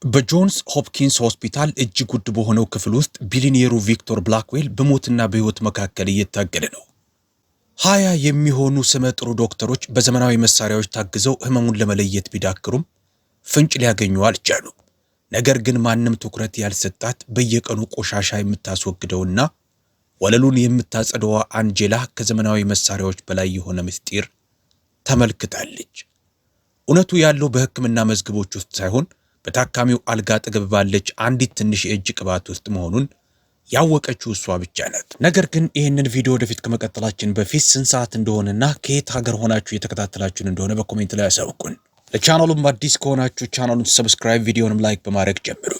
በጆንስ ሆፕኪንስ ሆስፒታል እጅግ ውድ በሆነው ክፍል ውስጥ ቢሊዮኔሩ ቪክቶር ብላክዌል በሞትና በሕይወት መካከል እየታገለ ነው። 20 የሚሆኑ ስመጥሩ ዶክተሮች በዘመናዊ መሳሪያዎች ታግዘው ህመሙን ለመለየት ቢዳክሩም ፍንጭ ሊያገኙ አልቻሉም። ነገር ግን ማንም ትኩረት ያልሰጣት በየቀኑ ቆሻሻ የምታስወግደውና ወለሉን የምታጸደዋ አንጄላ ከዘመናዊ መሳሪያዎች በላይ የሆነ ምስጢር ተመልክታለች። እውነቱ ያለው በሕክምና መዝገቦች ውስጥ ሳይሆን በታካሚው አልጋ አጠገብ ባለች አንዲት ትንሽ የእጅ ቅባት ውስጥ መሆኑን ያወቀችው እሷ ብቻ ናት። ነገር ግን ይህንን ቪዲዮ ወደፊት ከመቀጠላችን በፊት ስንት ሰዓት እንደሆነና ከየት ሀገር ሆናችሁ እየተከታተላችሁን እንደሆነ በኮሜንት ላይ ያሳውቁን። ለቻናሉም አዲስ ከሆናችሁ ቻናሉን ሰብስክራይብ፣ ቪዲዮንም ላይክ በማድረግ ጀምሩ።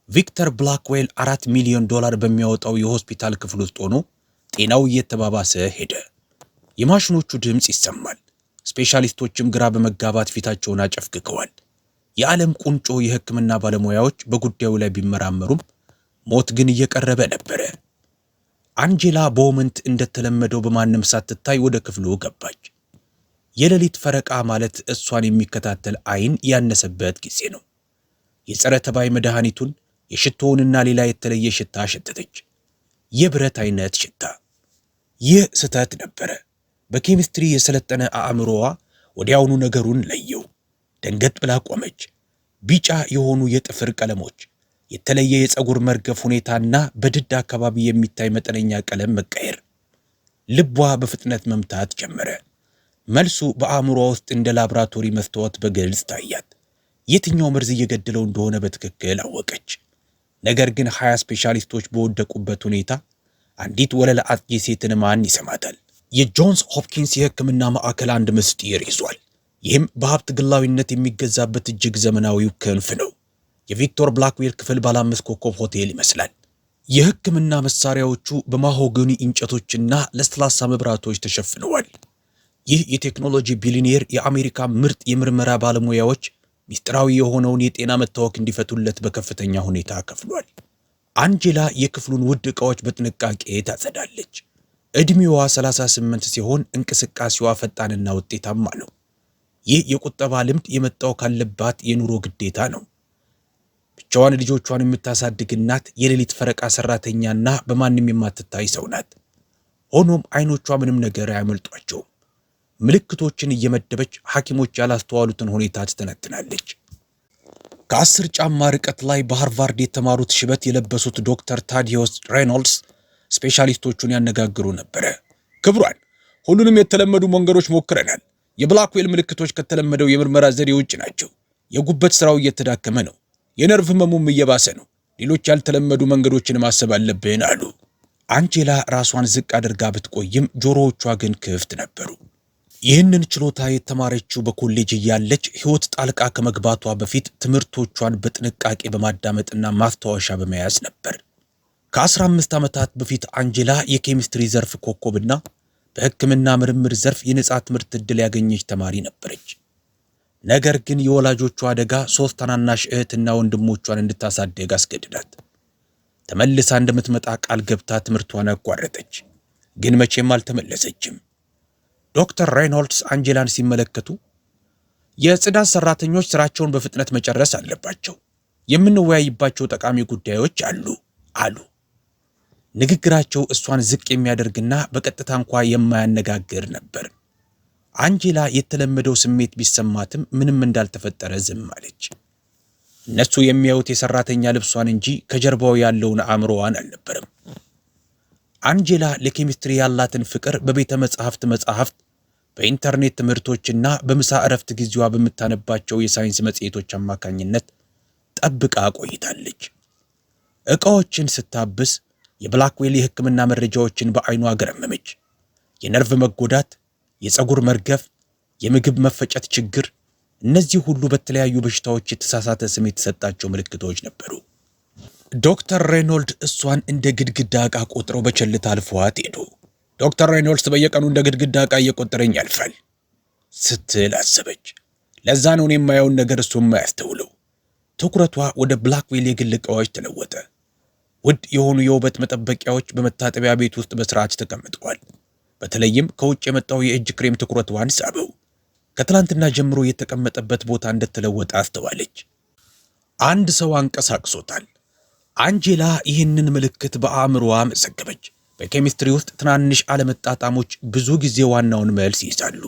ቪክተር ብላክዌል $4 ሚሊዮን በሚያወጣው የሆስፒታል ክፍል ውስጥ ሆኖ ጤናው እየተባባሰ ሄደ። የማሽኖቹ ድምፅ ይሰማል። ስፔሻሊስቶችም ግራ በመጋባት ፊታቸውን አጨፍግገዋል። የዓለም ቁንጮ የሕክምና ባለሙያዎች በጉዳዩ ላይ ቢመራመሩም ሞት ግን እየቀረበ ነበረ። አንጄላ በሞመንት እንደተለመደው በማንም ሳትታይ ወደ ክፍሉ ገባች። የሌሊት ፈረቃ ማለት እሷን የሚከታተል አይን ያነሰበት ጊዜ ነው። የጸረ ተባይ መድኃኒቱን፣ የሽቶውንና ሌላ የተለየ ሽታ ሸተተች። የብረት አይነት ሽታ። ይህ ስህተት ነበረ። በኬሚስትሪ የሰለጠነ አእምሮዋ ወዲያውኑ ነገሩን ለየው። ደንገጥ ብላ ቆመች። ቢጫ የሆኑ የጥፍር ቀለሞች፣ የተለየ የፀጉር መርገፍ ሁኔታና በድድ አካባቢ የሚታይ መጠነኛ ቀለም መቀየር። ልቧ በፍጥነት መምታት ጀመረ። መልሱ በአእምሮዋ ውስጥ እንደ ላብራቶሪ መስታወት በግልጽ ታያት። የትኛው መርዝ እየገደለው እንደሆነ በትክክል አወቀች። ነገር ግን 20 ስፔሻሊስቶች በወደቁበት ሁኔታ አንዲት ወለል አጥቂ ሴትን ማን ይሰማታል? የጆንስ ሆፕኪንስ የሕክምና ማዕከል አንድ ምስጢር ይዟል። ይህም በሀብት ግላዊነት የሚገዛበት እጅግ ዘመናዊው ክንፍ ነው። የቪክቶር ብላክዌል ክፍል ባለ 5 ኮከብ ሆቴል ይመስላል። የሕክምና መሳሪያዎቹ በማሆገኒ እንጨቶችና ለስላሳ መብራቶች ተሸፍነዋል። ይህ የቴክኖሎጂ ቢሊዮኔር የአሜሪካ ምርጥ የምርመራ ባለሙያዎች ሚስጥራዊ የሆነውን የጤና መታወክ እንዲፈቱለት በከፍተኛ ሁኔታ ከፍሏል። አንጄላ የክፍሉን ውድ ዕቃዎች በጥንቃቄ ታጸዳለች። ዕድሜዋ 38 ሲሆን እንቅስቃሴዋ ፈጣንና ውጤታማ ነው። ይህ የቁጠባ ልምድ የመጣው ካለባት የኑሮ ግዴታ ነው። ብቻዋን ልጆቿን የምታሳድግ እናት፣ የሌሊት ፈረቃ ሰራተኛና በማንም የማትታይ ሰው ናት። ሆኖም አይኖቿ ምንም ነገር አያመልጧቸውም። ምልክቶችን እየመደበች ሐኪሞች ያላስተዋሉትን ሁኔታ ትተነትናለች። ከ10 ጫማ ርቀት ላይ በሃርቫርድ የተማሩት ሽበት የለበሱት ዶክተር ታዲዮስ ሬኖልድስ ስፔሻሊስቶቹን ያነጋግሩ ነበረ። ክብሯን፣ ሁሉንም የተለመዱ መንገዶች ሞክረናል። የብላክዌል ምልክቶች ከተለመደው የምርመራ ዘዴ ውጭ ናቸው። የጉበት ስራው እየተዳከመ ነው። የነርቭ ህመሙም እየባሰ ነው። ሌሎች ያልተለመዱ መንገዶችን ማሰብ አለብን አሉ። አንጄላ ራሷን ዝቅ አድርጋ ብትቆይም ጆሮዎቿ ግን ክፍት ነበሩ። ይህንን ችሎታ የተማረችው በኮሌጅ እያለች ሕይወት ጣልቃ ከመግባቷ በፊት ትምህርቶቿን በጥንቃቄ በማዳመጥና ማስታወሻ በመያዝ ነበር። ከ15 ዓመታት በፊት አንጄላ የኬሚስትሪ ዘርፍ ኮከብና በሕክምና ምርምር ዘርፍ የነጻ ትምህርት ዕድል ያገኘች ተማሪ ነበረች። ነገር ግን የወላጆቿ አደጋ 3 ታናናሽ እህትና ወንድሞቿን እንድታሳደግ አስገድዳት። ተመልሳ እንደምትመጣ ቃል ገብታ ትምህርቷን አቋረጠች። ግን መቼም አልተመለሰችም። ዶክተር ሬኖልድስ አንጄላን ሲመለከቱ የጽዳት ሰራተኞች ስራቸውን በፍጥነት መጨረስ አለባቸው፣ የምንወያይባቸው ጠቃሚ ጉዳዮች አሉ። ንግግራቸው እሷን ዝቅ የሚያደርግና በቀጥታ እንኳ የማያነጋግር ነበር። አንጄላ የተለመደው ስሜት ቢሰማትም ምንም እንዳልተፈጠረ ዝም አለች። እነሱ የሚያዩት የሰራተኛ ልብሷን እንጂ ከጀርባው ያለውን አእምሮዋን አልነበረም። አንጄላ ለኬሚስትሪ ያላትን ፍቅር በቤተ መጻሕፍት፣ በኢንተርኔት ትምህርቶችና በምሳ እረፍት ጊዜዋ በምታነባቸው የሳይንስ መጽሔቶች አማካኝነት ጠብቃ ቆይታለች። ዕቃዎችን ስታብስ የብላክዌል የሕክምና መረጃዎችን በአይኗ ገረመመች። የነርቭ መጎዳት፣ የፀጉር መርገፍ፣ የምግብ መፈጨት ችግር፣ እነዚህ ሁሉ በተለያዩ በሽታዎች የተሳሳተ ስም የተሰጣቸው ምልክቶች ነበሩ። ዶክተር ሬኖልድ እሷን እንደ ግድግዳ ዕቃ ቆጥረው በቸልታ አልፈዋት ሄዱ። ዶክተር ሬኖልድስ በየቀኑ እንደ ግድግዳ ዕቃ እየቆጠረኝ ያልፋል ስትል አሰበች። ለዛ ነው እኔ የማየውን ነገር እሱም የማያስተውለው። ትኩረቷ ወደ ብላክዌል የግል ዕቃዎች ተለወጠ። ውድ የሆኑ የውበት መጠበቂያዎች በመታጠቢያ ቤት ውስጥ በስርዓት ተቀምጠዋል። በተለይም ከውጭ የመጣው የእጅ ክሬም ትኩረቷን ሳበው። ከትላንትና ጀምሮ የተቀመጠበት ቦታ እንደተለወጠ አስተዋለች። አንድ ሰው አንቀሳቅሶታል። አንጄላ ይህንን ምልክት በአእምሮዋ መዘገበች። በኬሚስትሪ ውስጥ ትናንሽ አለመጣጣሞች ብዙ ጊዜ ዋናውን መልስ ይይዛሉ።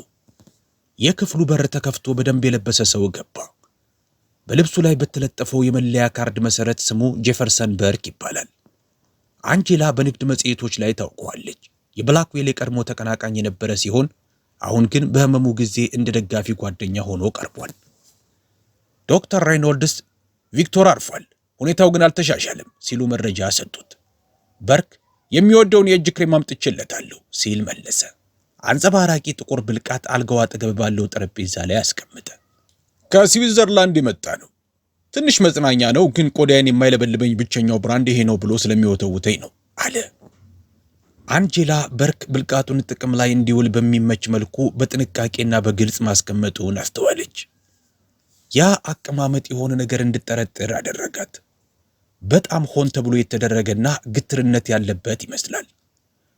የክፍሉ በር ተከፍቶ በደንብ የለበሰ ሰው ገባ። በልብሱ ላይ በተለጠፈው የመለያ ካርድ መሰረት ስሙ ጄፈርሰን በርክ ይባላል። አንጄላ በንግድ መጽሔቶች ላይ ታውቀዋለች። የብላክዌል የቀድሞ ተቀናቃኝ የነበረ ሲሆን አሁን ግን በህመሙ ጊዜ እንደ ደጋፊ ጓደኛ ሆኖ ቀርቧል። ዶክተር ሬይኖልድስ ቪክቶር አርፏል፣ ሁኔታው ግን አልተሻሻለም ሲሉ መረጃ ሰጡት። በርክ የሚወደውን የእጅ ክሬም አምጥቼለታለሁ ሲል መለሰ። አንጸባራቂ ጥቁር ብልቃት አልጋው አጠገብ ባለው ጠረጴዛ ላይ አስቀመጠ። ከስዊዘርላንድ የመጣ ነው። ትንሽ መጽናኛ ነው፣ ግን ቆዳዬን የማይለበልበኝ ብቸኛው ብራንድ ይሄ ነው ብሎ ስለሚወተውተኝ ነው አለ። አንጄላ በርክ ብልቃጡን ጥቅም ላይ እንዲውል በሚመች መልኩ በጥንቃቄና በግልጽ ማስቀመጡን አስተዋለች። ያ አቀማመጥ የሆነ ነገር እንድጠረጥር አደረጋት። በጣም ሆን ተብሎ የተደረገና ግትርነት ያለበት ይመስላል።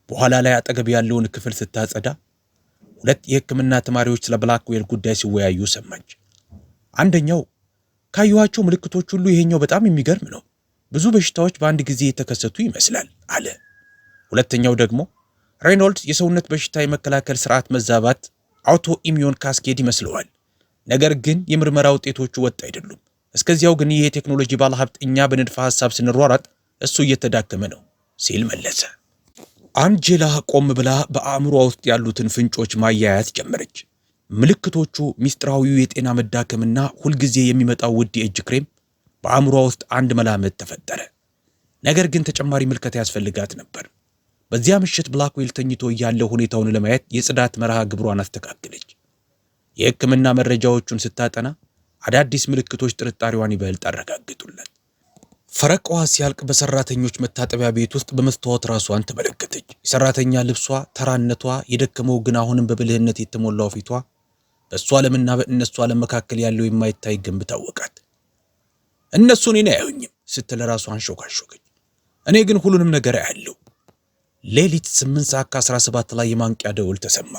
በኋላ ላይ አጠገብ ያለውን ክፍል ስታጸዳ ሁለት የሕክምና ተማሪዎች ስለ ብላክዌል ጉዳይ ሲወያዩ ሰማች። አንደኛው ካዩዋቸው ምልክቶች ሁሉ ይሄኛው በጣም የሚገርም ነው፣ ብዙ በሽታዎች በአንድ ጊዜ የተከሰቱ ይመስላል አለ። ሁለተኛው ደግሞ ሬይኖልድስ የሰውነት በሽታ የመከላከል ስርዓት መዛባት አውቶ ኢሚዩን ካስኬድ ይመስለዋል፣ ነገር ግን የምርመራ ውጤቶቹ ወጥ አይደሉም። እስከዚያው ግን ይህ የቴክኖሎጂ ባለሀብት እኛ በንድፈ ሐሳብ ስንሯሯጥ እሱ እየተዳከመ ነው ሲል መለሰ። አንጄላ ቆም ብላ በአእምሯ ውስጥ ያሉትን ፍንጮች ማያያዝ ጀመረች። ምልክቶቹ፣ ሚስጥራዊው የጤና መዳከምና ሁልጊዜ የሚመጣው ውድ የእጅ ክሬም። በአእምሯ ውስጥ አንድ መላምት ተፈጠረ። ነገር ግን ተጨማሪ ምልከታ ያስፈልጋት ነበር። በዚያ ምሽት ብላክዌል ተኝቶ እያለ ሁኔታውን ለማየት የጽዳት መርሃ ግብሯን አስተካከለች። የሕክምና መረጃዎቹን ስታጠና አዳዲስ ምልክቶች ጥርጣሬዋን ይበልጥ አረጋግጡላት። ፈረቃዋ ሲያልቅ በሰራተኞች መታጠቢያ ቤት ውስጥ በመስታወት ራሷን ተመለከተች። የሰራተኛ ልብሷ፣ ተራነቷ፣ የደከመው ግን አሁንም በብልህነት የተሞላው ፊቷ፣ በእሷ ዓለምና በእነሱ ዓለም መካከል ያለው የማይታይ ግንብ ታወቃት። እነሱ እኔን አያዩኝም ስትል ራሷን ሾካሾከች። እኔ ግን ሁሉንም ነገር አያለሁ። ሌሊት 8 ሰዓት ከ17 ላይ የማንቂያ ደውል ተሰማ።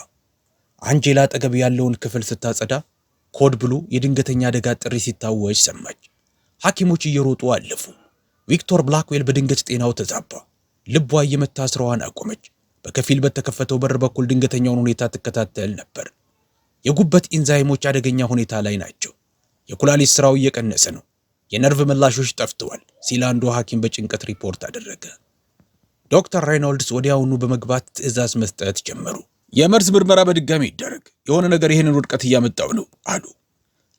አንጄላ አጠገብ ያለውን ክፍል ስታጸዳ ኮድ ብሉ የድንገተኛ አደጋ ጥሪ ሲታወጅ ሰማች። ሐኪሞች እየሮጡ አለፉ። ቪክቶር ብላክዌል በድንገት ጤናው ተዛባ። ልቧ እየመታ ስራዋን አቆመች። በከፊል በተከፈተው በር በኩል ድንገተኛውን ሁኔታ ትከታተል ነበር። የጉበት ኢንዛይሞች አደገኛ ሁኔታ ላይ ናቸው። የኩላሊት ስራው እየቀነሰ ነው። የነርቭ ምላሾች ጠፍተዋል ሲል አንዱ ሐኪም በጭንቀት ሪፖርት አደረገ። ዶክተር ሬይኖልድስ ወዲያውኑ በመግባት ትዕዛዝ መስጠት ጀመሩ። የመርዝ ምርመራ በድጋሚ ይደረግ፣ የሆነ ነገር ይህንን ውድቀት እያመጣው ነው አሉ።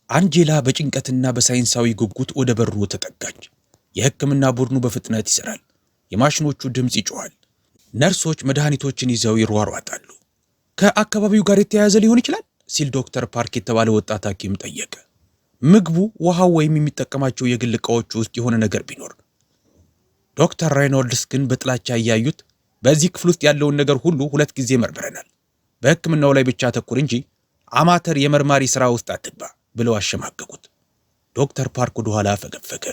አንጄላ በጭንቀትና በሳይንሳዊ ጉጉት ወደ በሩ ተጠጋች። የሕክምና ቡድኑ በፍጥነት ይሰራል። የማሽኖቹ ድምፅ ይጮኻል። ነርሶች መድኃኒቶችን ይዘው ይሯሯጣሉ። ከአካባቢው ጋር የተያያዘ ሊሆን ይችላል ሲል ዶክተር ፓርክ የተባለ ወጣት ሐኪም ጠየቀ። ምግቡ፣ ውሃው ወይም የሚጠቀማቸው የግል ዕቃዎች ውስጥ የሆነ ነገር ቢኖር። ዶክተር ሬይኖልድስ ግን በጥላቻ እያዩት በዚህ ክፍል ውስጥ ያለውን ነገር ሁሉ 2 ጊዜ መርምረናል፣ በሕክምናው ላይ ብቻ አተኩር እንጂ አማተር የመርማሪ ሥራ ውስጥ አትግባ ብለው አሸማቀቁት። ዶክተር ፓርክ ወደ ኋላ ፈገፈገ።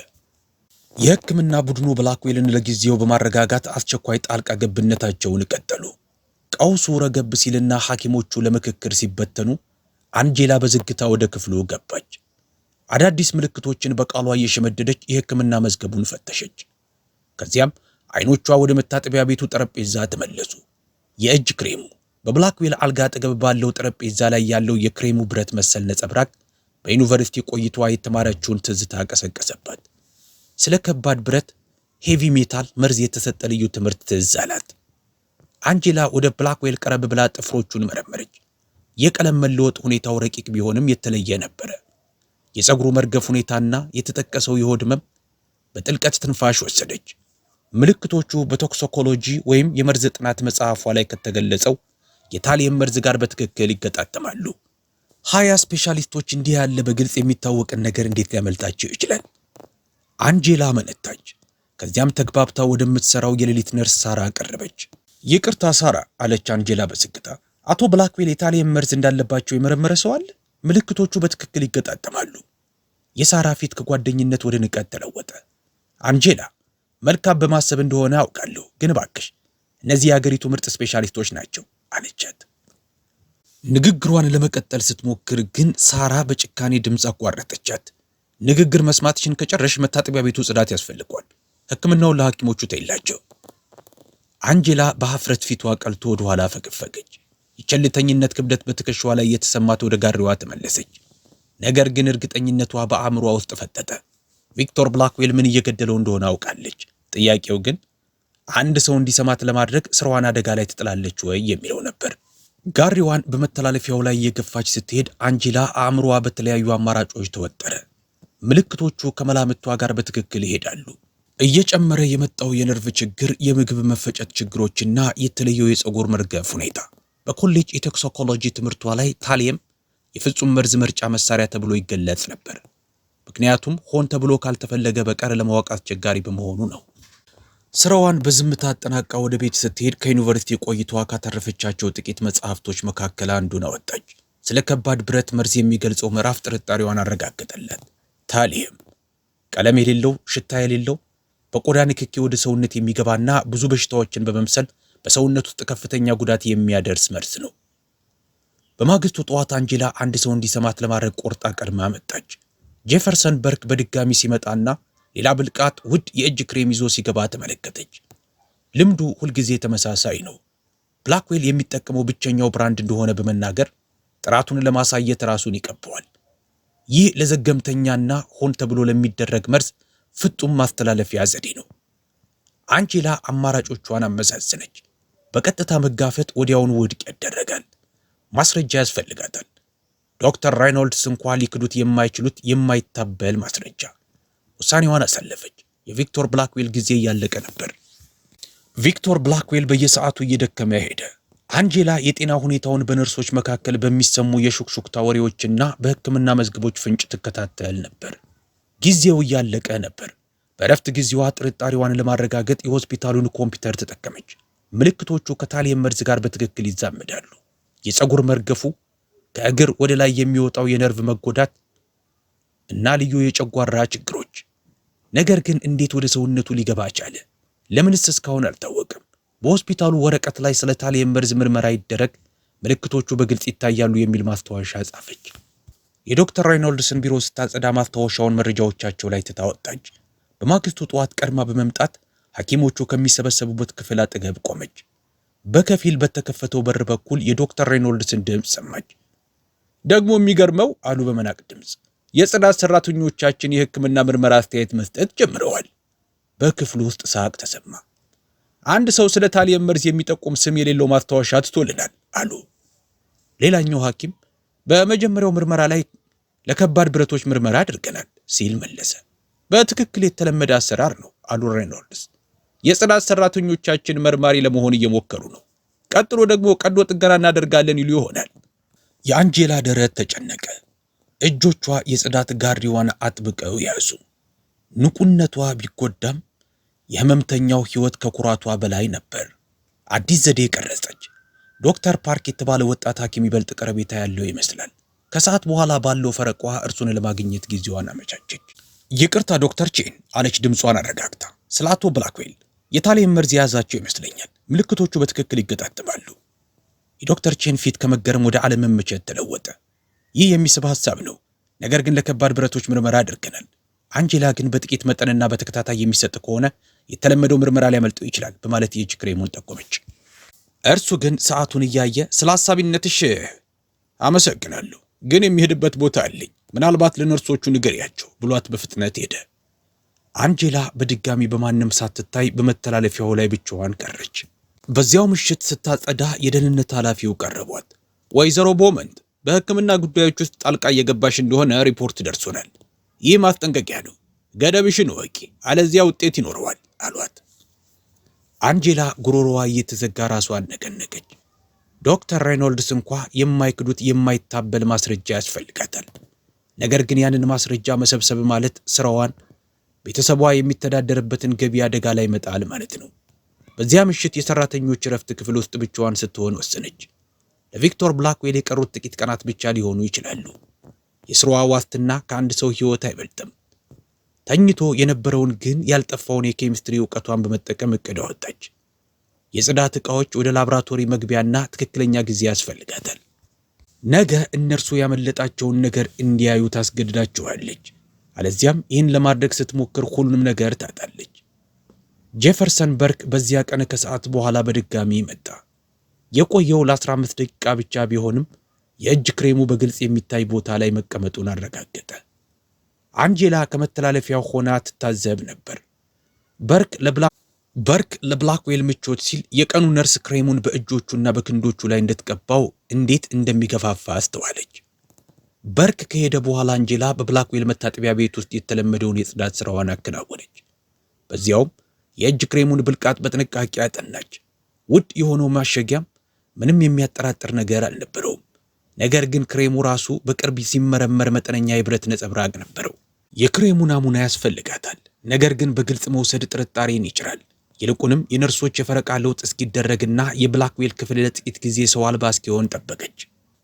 የሕክምና ቡድኑ ብላክዌልን ለጊዜው በማረጋጋት አስቸኳይ ጣልቃ ገብነታቸውን ቀጠሉ። ቀውሱ ረገብ ሲልና ሐኪሞቹ ለምክክር ሲበተኑ አንጄላ በዝግታ ወደ ክፍሉ ገባች። አዳዲስ ምልክቶችን በቃሏ እየሸመደደች የሕክምና መዝገቡን ፈተሸች። ከዚያም አይኖቿ ወደ መታጠቢያ ቤቱ ጠረጴዛ ተመለሱ። የእጅ ክሬሙ በብላክዌል አልጋ አጠገብ ባለው ጠረጴዛ ላይ ያለው የክሬሙ ብረት መሰል ነጸብራቅ በዩኒቨርሲቲ ቆይታዋ የተማረችውን ትዝታ ቀሰቀሰባት። ስለ ከባድ ብረት ሄቪ ሜታል መርዝ የተሰጠ ልዩ ትምህርት ትዝ አላት። አንጄላ ወደ ብላክዌል ቀረብ ብላ ጥፍሮቹን መረመረች። የቀለም መለወጥ ሁኔታው ረቂቅ ቢሆንም የተለየ ነበረ። የፀጉሩ መርገፍ ሁኔታና የተጠቀሰው የሆድ ህመም። በጥልቀት ትንፋሽ ወሰደች። ምልክቶቹ በቶክሲኮሎጂ ወይም የመርዝ ጥናት መጽሐፏ ላይ ከተገለጸው የታሊየም መርዝ ጋር በትክክል ይገጣጠማሉ። 20 ስፔሻሊስቶች እንዲህ ያለ በግልጽ የሚታወቅን ነገር እንዴት ሊያመልጣቸው ይችላል? አንጄላ መነታች። ከዚያም ተግባብታ ወደምትሰራው የሌሊት ነርስ ሳራ ቀረበች። ይቅርታ ሳራ አለች አንጄላ በስግታ። አቶ ብላክዌል የታሊየም መርዝ እንዳለባቸው የመረመረ ሰው አለ? ምልክቶቹ በትክክል ይገጣጠማሉ። የሳራ ፊት ከጓደኝነት ወደ ንቀት ተለወጠ። አንጄላ መልካም በማሰብ እንደሆነ አውቃለሁ፣ ግን እባክሽ እነዚህ የአገሪቱ ምርጥ ስፔሻሊስቶች ናቸው አለቻት። ንግግሯን ለመቀጠል ስትሞክር ግን ሳራ በጭካኔ ድምፅ አቋረጠቻት። ንግግር መስማትሽን ከጨረሽ መታጠቢያ ቤቱ ጽዳት ያስፈልጓል። ሕክምናውን ለሐኪሞቹ ተይላቸው። አንጀላ በሐፍረት ፊቷ ቀልቶ ወደ ኋላ ፈገፈገች። የቸልተኝነት ክብደት በትከሻዋ ላይ የተሰማት ወደ ጋሪዋ ተመለሰች። ነገር ግን እርግጠኝነቷ በአእምሯ ውስጥ ፈጠጠ። ቪክቶር ብላክዌል ምን እየገደለው እንደሆነ አውቃለች። ጥያቄው ግን አንድ ሰው እንዲሰማት ለማድረግ ስራዋን አደጋ ላይ ትጥላለች ወይ የሚለው ነበር። ጋሪዋን በመተላለፊያው ላይ እየገፋች ስትሄድ አንጀላ አእምሯ በተለያዩ አማራጮች ተወጠረ። ምልክቶቹ ከመላምቷ ጋር በትክክል ይሄዳሉ። እየጨመረ የመጣው የነርቭ ችግር፣ የምግብ መፈጨት ችግሮችና የተለየው የፀጉር መርገፍ ሁኔታ። በኮሌጅ የቶክሲኮሎጂ ትምህርቷ ላይ ታሊየም የፍጹም መርዝ መርጫ መሳሪያ ተብሎ ይገለጽ ነበር። ምክንያቱም ሆን ተብሎ ካልተፈለገ በቀር ለማወቅ አስቸጋሪ በመሆኑ ነው። ስራዋን በዝምታ አጠናቃ ወደ ቤት ስትሄድ ከዩኒቨርሲቲ ቆይቷ ካተረፈቻቸው ጥቂት መጽሐፍቶች መካከል አንዱን አወጣች። ስለ ከባድ ብረት መርዝ የሚገልጸው ምዕራፍ ጥርጣሬዋን አረጋገጠላት። ታሊየም ቀለም የሌለው ሽታ የሌለው በቆዳ ንክኪ ወደ ሰውነት የሚገባና ብዙ በሽታዎችን በመምሰል በሰውነት ውስጥ ከፍተኛ ጉዳት የሚያደርስ መርዝ ነው። በማግስቱ ጠዋት አንጀላ አንድ ሰው እንዲሰማት ለማድረግ ቆርጣ ቀድማ መጣች። ጄፈርሰን በርክ በድጋሚ ሲመጣና ሌላ ብልቃጥ ውድ የእጅ ክሬም ይዞ ሲገባ ተመለከተች። ልምዱ ሁልጊዜ ተመሳሳይ ነው። ብላክዌል የሚጠቀመው ብቸኛው ብራንድ እንደሆነ በመናገር ጥራቱን ለማሳየት ራሱን ይቀበዋል። ይህ ለዘገምተኛና ሆን ተብሎ ለሚደረግ መርዝ ፍጹም ማስተላለፊያ ዘዴ ነው። አንጀላ አማራጮቿን አመዛዘነች። በቀጥታ መጋፈጥ ወዲያውኑ ውድቅ ያደረጋል። ማስረጃ ያስፈልጋታል። ዶክተር ሬይኖልድስ እንኳ ሊክዱት የማይችሉት የማይታበል ማስረጃ። ውሳኔዋን አሳለፈች። የቪክቶር ብላክዌል ጊዜ እያለቀ ነበር። ቪክቶር ብላክዌል በየሰዓቱ እየደከመ ሄደ። አንጀላ የጤና ሁኔታውን በነርሶች መካከል በሚሰሙ የሹክሹክታ ወሬዎችና በሕክምና መዝገቦች ፍንጭ ትከታተል ነበር። ጊዜው እያለቀ ነበር። በእረፍት ጊዜዋ ጥርጣሬዋን ለማረጋገጥ የሆስፒታሉን ኮምፒውተር ተጠቀመች። ምልክቶቹ ከታሊየም መርዝ ጋር በትክክል ይዛመዳሉ። የፀጉር መርገፉ፣ ከእግር ወደ ላይ የሚወጣው የነርቭ መጎዳት እና ልዩ የጨጓራ ችግሮች። ነገር ግን እንዴት ወደ ሰውነቱ ሊገባ ቻለ? ለምንስ እስካሁን አልታወቀም? በሆስፒታሉ ወረቀት ላይ ስለ ታሊየም መርዝ ምርመራ ይደረግ፣ ምልክቶቹ በግልጽ ይታያሉ የሚል ማስታወሻ ጻፈች። የዶክተር ሬይኖልድስን ቢሮ ስታጸዳ ማስታወሻውን መረጃዎቻቸው ላይ ትታወጣች። በማግስቱ ጠዋት ቀድማ በመምጣት ሐኪሞቹ ከሚሰበሰቡበት ክፍል አጠገብ ቆመች። በከፊል በተከፈተው በር በኩል የዶክተር ሬይኖልድስን ድምፅ ሰማች። ደግሞ የሚገርመው አሉ በመናቅ ድምፅ፣ የጽዳት ሰራተኞቻችን የሕክምና ምርመራ አስተያየት መስጠት ጀምረዋል። በክፍሉ ውስጥ ሳቅ ተሰማ። አንድ ሰው ስለ ታሊየም መርዝ የሚጠቁም ስም የሌለው ማስታወሻ ትቶልናል አሉ። ሌላኛው ሐኪም በመጀመሪያው ምርመራ ላይ ለከባድ ብረቶች ምርመራ አድርገናል ሲል መለሰ። በትክክል የተለመደ አሰራር ነው አሉ ሬይኖልድስ። የጽዳት ሰራተኞቻችን መርማሪ ለመሆን እየሞከሩ ነው። ቀጥሎ ደግሞ ቀዶ ጥገና እናደርጋለን ይሉ ይሆናል። የአንጀላ ደረት ተጨነቀ። እጆቿ የጽዳት ጋሪዋን አጥብቀው ያዙ። ንቁነቷ ቢጎዳም የህመምተኛው ሕይወት ከኩራቷ በላይ ነበር። አዲስ ዘዴ ቀረጸች። ዶክተር ፓርክ የተባለ ወጣት ሐኪም ይበልጥ ቀረቤታ ያለው ይመስላል። ከሰዓት በኋላ ባለው ፈረቋ እርሱን ለማግኘት ጊዜዋን አመቻቸች። ይቅርታ ዶክተር ቼን አለች ድምጿን አረጋግታ። ስለ አቶ ብላክዌል የታሊየም መርዝ የያዛቸው ይመስለኛል። ምልክቶቹ በትክክል ይገጣጠማሉ። የዶክተር ቼን ፊት ከመገረም ወደ አለመመቸት ተለወጠ። ይህ የሚስብ ሐሳብ ነው፣ ነገር ግን ለከባድ ብረቶች ምርመራ አድርገናል። አንጀላ ግን በጥቂት መጠንና በተከታታይ የሚሰጥ ከሆነ የተለመደው ምርመራ ሊያመልጠው ይችላል በማለት የእጅ ክሬሙን ጠቆመች። እርሱ ግን ሰዓቱን እያየ ስለ ሐሳቢነትሽ አመሰግናለሁ፣ ግን የሚሄድበት ቦታ አለኝ፣ ምናልባት ለነርሶቹ ንገሪያቸው ብሏት በፍጥነት ሄደ። አንጀላ በድጋሚ በማንም ሳትታይ በመተላለፊያው ላይ ብቻዋን ቀረች። በዚያው ምሽት ስታጸዳ የደህንነት ኃላፊው ቀረቧት። ወይዘሮ ቦመንት በሕክምና ጉዳዮች ውስጥ ጣልቃ እየገባሽ እንደሆነ ሪፖርት ደርሶናል። ይህ ማስጠንቀቂያ ነው፣ ገደብሽን ወቂ፣ አለዚያ ውጤት ይኖረዋል አሏት። አንጀላ ጉሮሮዋ እየተዘጋ ራሷን ነቀነቀች። ዶክተር ሬይኖልድስ እንኳ የማይክዱት የማይታበል ማስረጃ ያስፈልጋታል። ነገር ግን ያንን ማስረጃ መሰብሰብ ማለት ስራዋን፣ ቤተሰቧ የሚተዳደርበትን ገቢ አደጋ ላይ መጣል ማለት ነው። በዚያ ምሽት የሰራተኞች እረፍት ክፍል ውስጥ ብቻዋን ስትሆን ወሰነች። ለቪክቶር ብላክዌል የቀሩት ጥቂት ቀናት ብቻ ሊሆኑ ይችላሉ። የስራዋ ዋስትና ከአንድ ሰው ሕይወት አይበልጥም። ተኝቶ የነበረውን ግን ያልጠፋውን የኬሚስትሪ ዕውቀቷን በመጠቀም እቅድ አወጣች። የጽዳት ዕቃዎች ወደ ላብራቶሪ መግቢያና ትክክለኛ ጊዜ ያስፈልጋታል። ነገ እነርሱ ያመለጣቸውን ነገር እንዲያዩ ታስገድዳቸዋለች። አለዚያም ይህን ለማድረግ ስትሞክር ሁሉንም ነገር ታጣለች። ጄፈርሰን በርክ በዚያ ቀን ከሰዓት በኋላ በድጋሚ መጣ። የቆየው ለ15 ደቂቃ ብቻ ቢሆንም የእጅ ክሬሙ በግልጽ የሚታይ ቦታ ላይ መቀመጡን አረጋገጠ። አንጄላ ከመተላለፊያው ሆና ትታዘብ ነበር። በርክ ለብላክዌል ምቾት ሲል የቀኑ ነርስ ክሬሙን በእጆቹና በክንዶቹ ላይ እንድትቀባው እንዴት እንደሚገፋፋ አስተዋለች። በርክ ከሄደ በኋላ አንጄላ በብላክዌል መታጠቢያ ቤት ውስጥ የተለመደውን የጽዳት ስራዋን አከናወነች። በዚያውም የእጅ ክሬሙን ብልቃጥ በጥንቃቄ አጠናች። ውድ የሆነው ማሸጊያም ምንም የሚያጠራጥር ነገር አልነበረውም። ነገር ግን ክሬሙ ራሱ በቅርብ ሲመረመር መጠነኛ የብረት ነጸብራቅ ነበረው። የክሬሙ ናሙና ያስፈልጋታል። ነገር ግን በግልጽ መውሰድ ጥርጣሬን ይጭራል። ይልቁንም የነርሶች የፈረቃ ለውጥ እስኪደረግና የብላክዌል ክፍል ለጥቂት ጊዜ ሰው አልባ እስኪሆን ጠበቀች።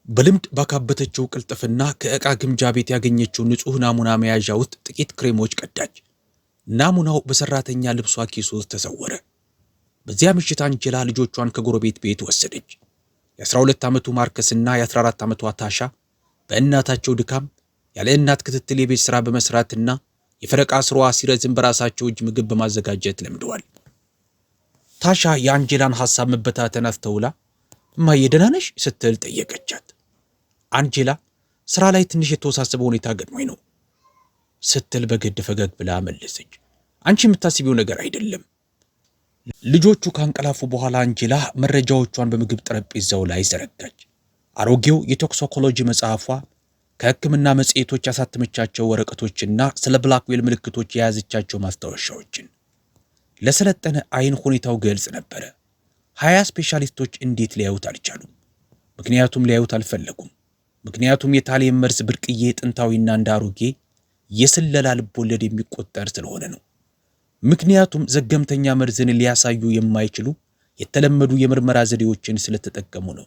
በልምድ ባካበተችው ቅልጥፍና ከዕቃ ግምጃ ቤት ያገኘችው ንጹሕ ናሙና መያዣ ውስጥ ጥቂት ክሬሞች ቀዳች። ናሙናው በሰራተኛ ልብሷ ኪስ ውስጥ ተሰወረ። በዚያ ምሽት አንጄላ ልጆቿን ከጎረቤት ቤት ወሰደች። የ12 ዓመቱ ማርከስና የ14 ዓመቷ ታሻ በእናታቸው ድካም ያለ እናት ክትትል የቤት ሥራ በመስራትና የፈረቃ ስሯ ሲረዝም በራሳቸው እጅ ምግብ በማዘጋጀት ለምደዋል። ታሻ የአንጄላን ሐሳብ መበታተን አስተውላ እማዬ ደህና ነሽ ስትል ጠየቀቻት። አንጄላ ሥራ ላይ ትንሽ የተወሳሰበ ሁኔታ ገጥሞኝ ነው ስትል በግድ ፈገግ ብላ መለሰች። አንቺ የምታስቢው ነገር አይደለም። ልጆቹ ካንቀላፉ በኋላ አንጄላ መረጃዎቿን በምግብ ጠረጴዛው ላይ ዘረጋች። አሮጌው የቶክሲኮሎጂ መጽሐፏ፣ ከሕክምና መጽሔቶች ያሳተመቻቸው ወረቀቶችና ስለ ብላክዌል ምልክቶች የያዘቻቸው ማስታወሻዎችን። ለሰለጠነ አይን ሁኔታው ግልጽ ነበረ። 20 ስፔሻሊስቶች እንዴት ሊያዩት አልቻሉም? ምክንያቱም ሊያዩት አልፈለጉም። ምክንያቱም የታሊየም መርዝ ብርቅዬ ጥንታዊና እንደ አሮጌ የስለላ ልቦለድ የሚቆጠር ስለሆነ ነው። ምክንያቱም ዘገምተኛ መርዝን ሊያሳዩ የማይችሉ የተለመዱ የምርመራ ዘዴዎችን ስለተጠቀሙ ነው።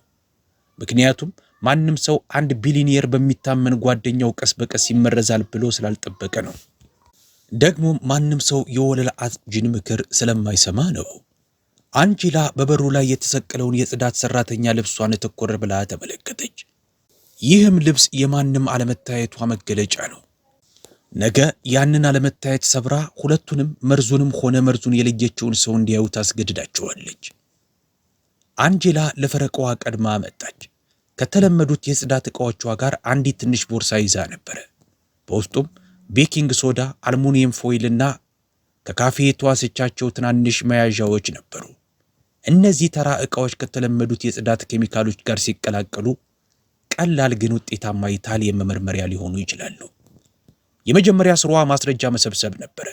ምክንያቱም ማንም ሰው 1 ቢሊዮኔር በሚታመን ጓደኛው ቀስ በቀስ ይመረዛል ብሎ ስላልጠበቀ ነው። ደግሞ ማንም ሰው የወለል አጥጂን ምክር ስለማይሰማ ነው። አንጄላ በበሩ ላይ የተሰቀለውን የጽዳት ሰራተኛ ልብሷን ትኩር ብላ ተመለከተች። ይህም ልብስ የማንም አለመታየቷ መገለጫ ነው። ነገ ያንን አለመታየት ሰብራ ሁለቱንም መርዙንም ሆነ መርዙን የለየችውን ሰው እንዲያዩ ታስገድዳቸዋለች። አንጄላ ለፈረቃዋ ቀድማ መጣች። ከተለመዱት የጽዳት ዕቃዎቿ ጋር አንዲት ትንሽ ቦርሳ ይዛ ነበረ። በውስጡም ቤኪንግ ሶዳ፣ አልሙኒየም ፎይልና ከካፌ የተዋሰቻቸው ትናንሽ መያዣዎች ነበሩ። እነዚህ ተራ ዕቃዎች ከተለመዱት የጽዳት ኬሚካሎች ጋር ሲቀላቀሉ ቀላል ግን ውጤታማ የታሊየም መመርመሪያ ሊሆኑ ይችላሉ። የመጀመሪያ ስራዋ ማስረጃ መሰብሰብ ነበረ።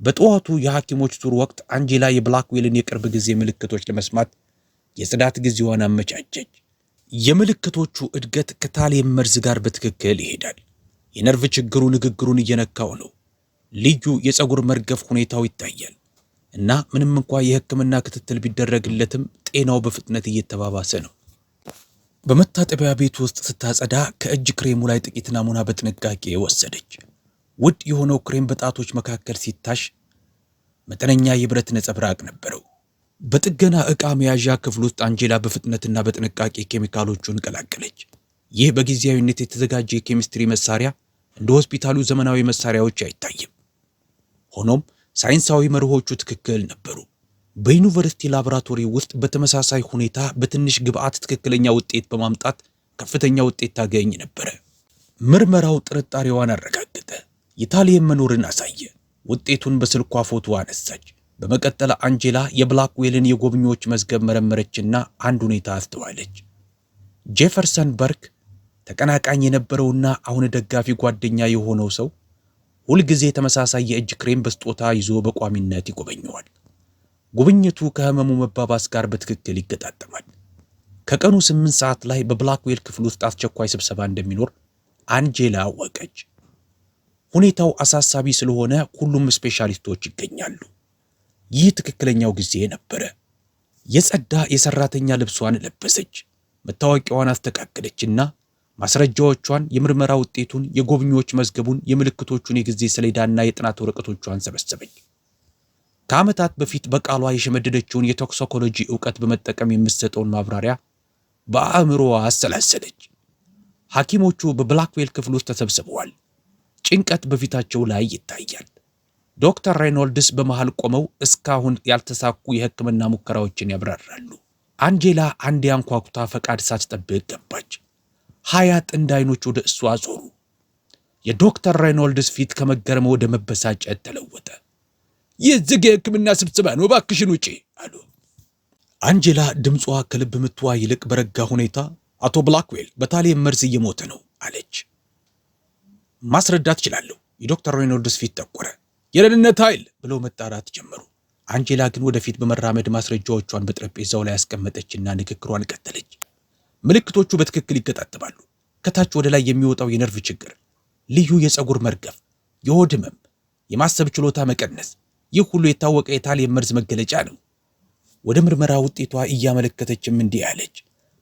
በጠዋቱ የሐኪሞች ቱር ወቅት አንጄላ የብላክዌልን የቅርብ ጊዜ ምልክቶች ለመስማት የጽዳት ጊዜዋን አመቻቸች። የምልክቶቹ እድገት ከታሊየም መርዝ ጋር በትክክል ይሄዳል። የነርቭ ችግሩ ንግግሩን እየነካው ነው። ልዩ የፀጉር መርገፍ ሁኔታው ይታያል እና ምንም እንኳ የሕክምና ክትትል ቢደረግለትም ጤናው በፍጥነት እየተባባሰ ነው። በመታጠቢያ ቤት ውስጥ ስታጸዳ ከእጅ ክሬሙ ላይ ጥቂት ናሙና በጥንቃቄ ወሰደች። ውድ የሆነው ክሬም በጣቶች መካከል ሲታሽ መጠነኛ የብረት ነጸብራቅ ነበረው። በጥገና ዕቃ መያዣ ክፍል ውስጥ አንጄላ በፍጥነትና በጥንቃቄ ኬሚካሎቹን ቀላቀለች። ይህ በጊዜያዊነት የተዘጋጀ የኬሚስትሪ መሳሪያ እንደ ሆስፒታሉ ዘመናዊ መሳሪያዎች አይታይም። ሆኖም ሳይንሳዊ መርሆቹ ትክክል ነበሩ። በዩኒቨርሲቲ ላቦራቶሪ ውስጥ በተመሳሳይ ሁኔታ በትንሽ ግብዓት ትክክለኛ ውጤት በማምጣት ከፍተኛ ውጤት ታገኝ ነበረ። ምርመራው ጥርጣሬዋን አረጋገጠ። የታሊየም መኖርን አሳየ። ውጤቱን በስልኳ ፎቶ አነሳች። በመቀጠል አንጄላ የብላክዌልን የጎብኚዎች መዝገብ መረመረችና አንድ ሁኔታ አስተዋለች። ጄፈርሰን በርክ ተቀናቃኝ የነበረውና አሁን ደጋፊ ጓደኛ የሆነው ሰው ሁልጊዜ ተመሳሳይ የእጅ ክሬም በስጦታ ይዞ በቋሚነት ይጎበኘዋል። ጉብኝቱ ከህመሙ መባባስ ጋር በትክክል ይገጣጠማል። ከቀኑ 8 ሰዓት ላይ በብላክዌል ክፍል ውስጥ አስቸኳይ ስብሰባ እንደሚኖር አንጄላ አወቀች። ሁኔታው አሳሳቢ ስለሆነ ሁሉም ስፔሻሊስቶች ይገኛሉ። ይህ ትክክለኛው ጊዜ ነበረ። የጸዳ የሰራተኛ ልብሷን ለበሰች፣ መታወቂያዋን አስተካከለችና ማስረጃዎቿን፣ የምርመራ ውጤቱን፣ የጎብኚዎች መዝገቡን፣ የምልክቶቹን የጊዜ ሰሌዳና የጥናት ወረቀቶቿን ሰበሰበች። ከዓመታት በፊት በቃሏ የሸመደደችውን የቶክሲኮሎጂ ዕውቀት በመጠቀም የምትሰጠውን ማብራሪያ በአእምሮዋ አሰላሰለች። ሐኪሞቹ በብላክዌል ክፍል ውስጥ ተሰብስበዋል። ጭንቀት በፊታቸው ላይ ይታያል። ዶክተር ሬኖልድስ በመሃል ቆመው እስካሁን ያልተሳኩ የሕክምና ሙከራዎችን ያብራራሉ። አንጄላ አንድ አንኳኩታ ፈቃድ ሳትጠብቅ ገባች። 20 ጥንድ አይኖች ወደ እሷ ዞሩ። የዶክተር ሬኖልድስ ፊት ከመገረም ወደ መበሳጨት ተለወጠ። ይህ ዝግ የሕክምና ስብሰባ ነው፣ እባክሽን ውጪ አሉ። አንጄላ ድምጿ ከልብ ምትዋ ይልቅ በረጋ ሁኔታ አቶ ብላክዌል በታሊየም መርዝ እየሞተ ነው አለች። ማስረዳት እችላለሁ። የዶክተር ሬኖልድስ ፊት ጠቆረ። የደህንነት ኃይል ብለው መጣራት ጀመሩ። አንጄላ ግን ወደፊት በመራመድ ማስረጃዎቿን በጠረጴዛው ላይ ያስቀመጠችና ንግግሯን ቀጠለች። ምልክቶቹ በትክክል ይገጣጠማሉ። ከታች ወደ ላይ የሚወጣው የነርቭ ችግር፣ ልዩ የፀጉር መርገፍ፣ የሆድ ህመም፣ የማሰብ ችሎታ መቀነስ፣ ይህ ሁሉ የታወቀ የታሊየም መርዝ መገለጫ ነው። ወደ ምርመራ ውጤቷ እያመለከተችም እንዲህ አለች።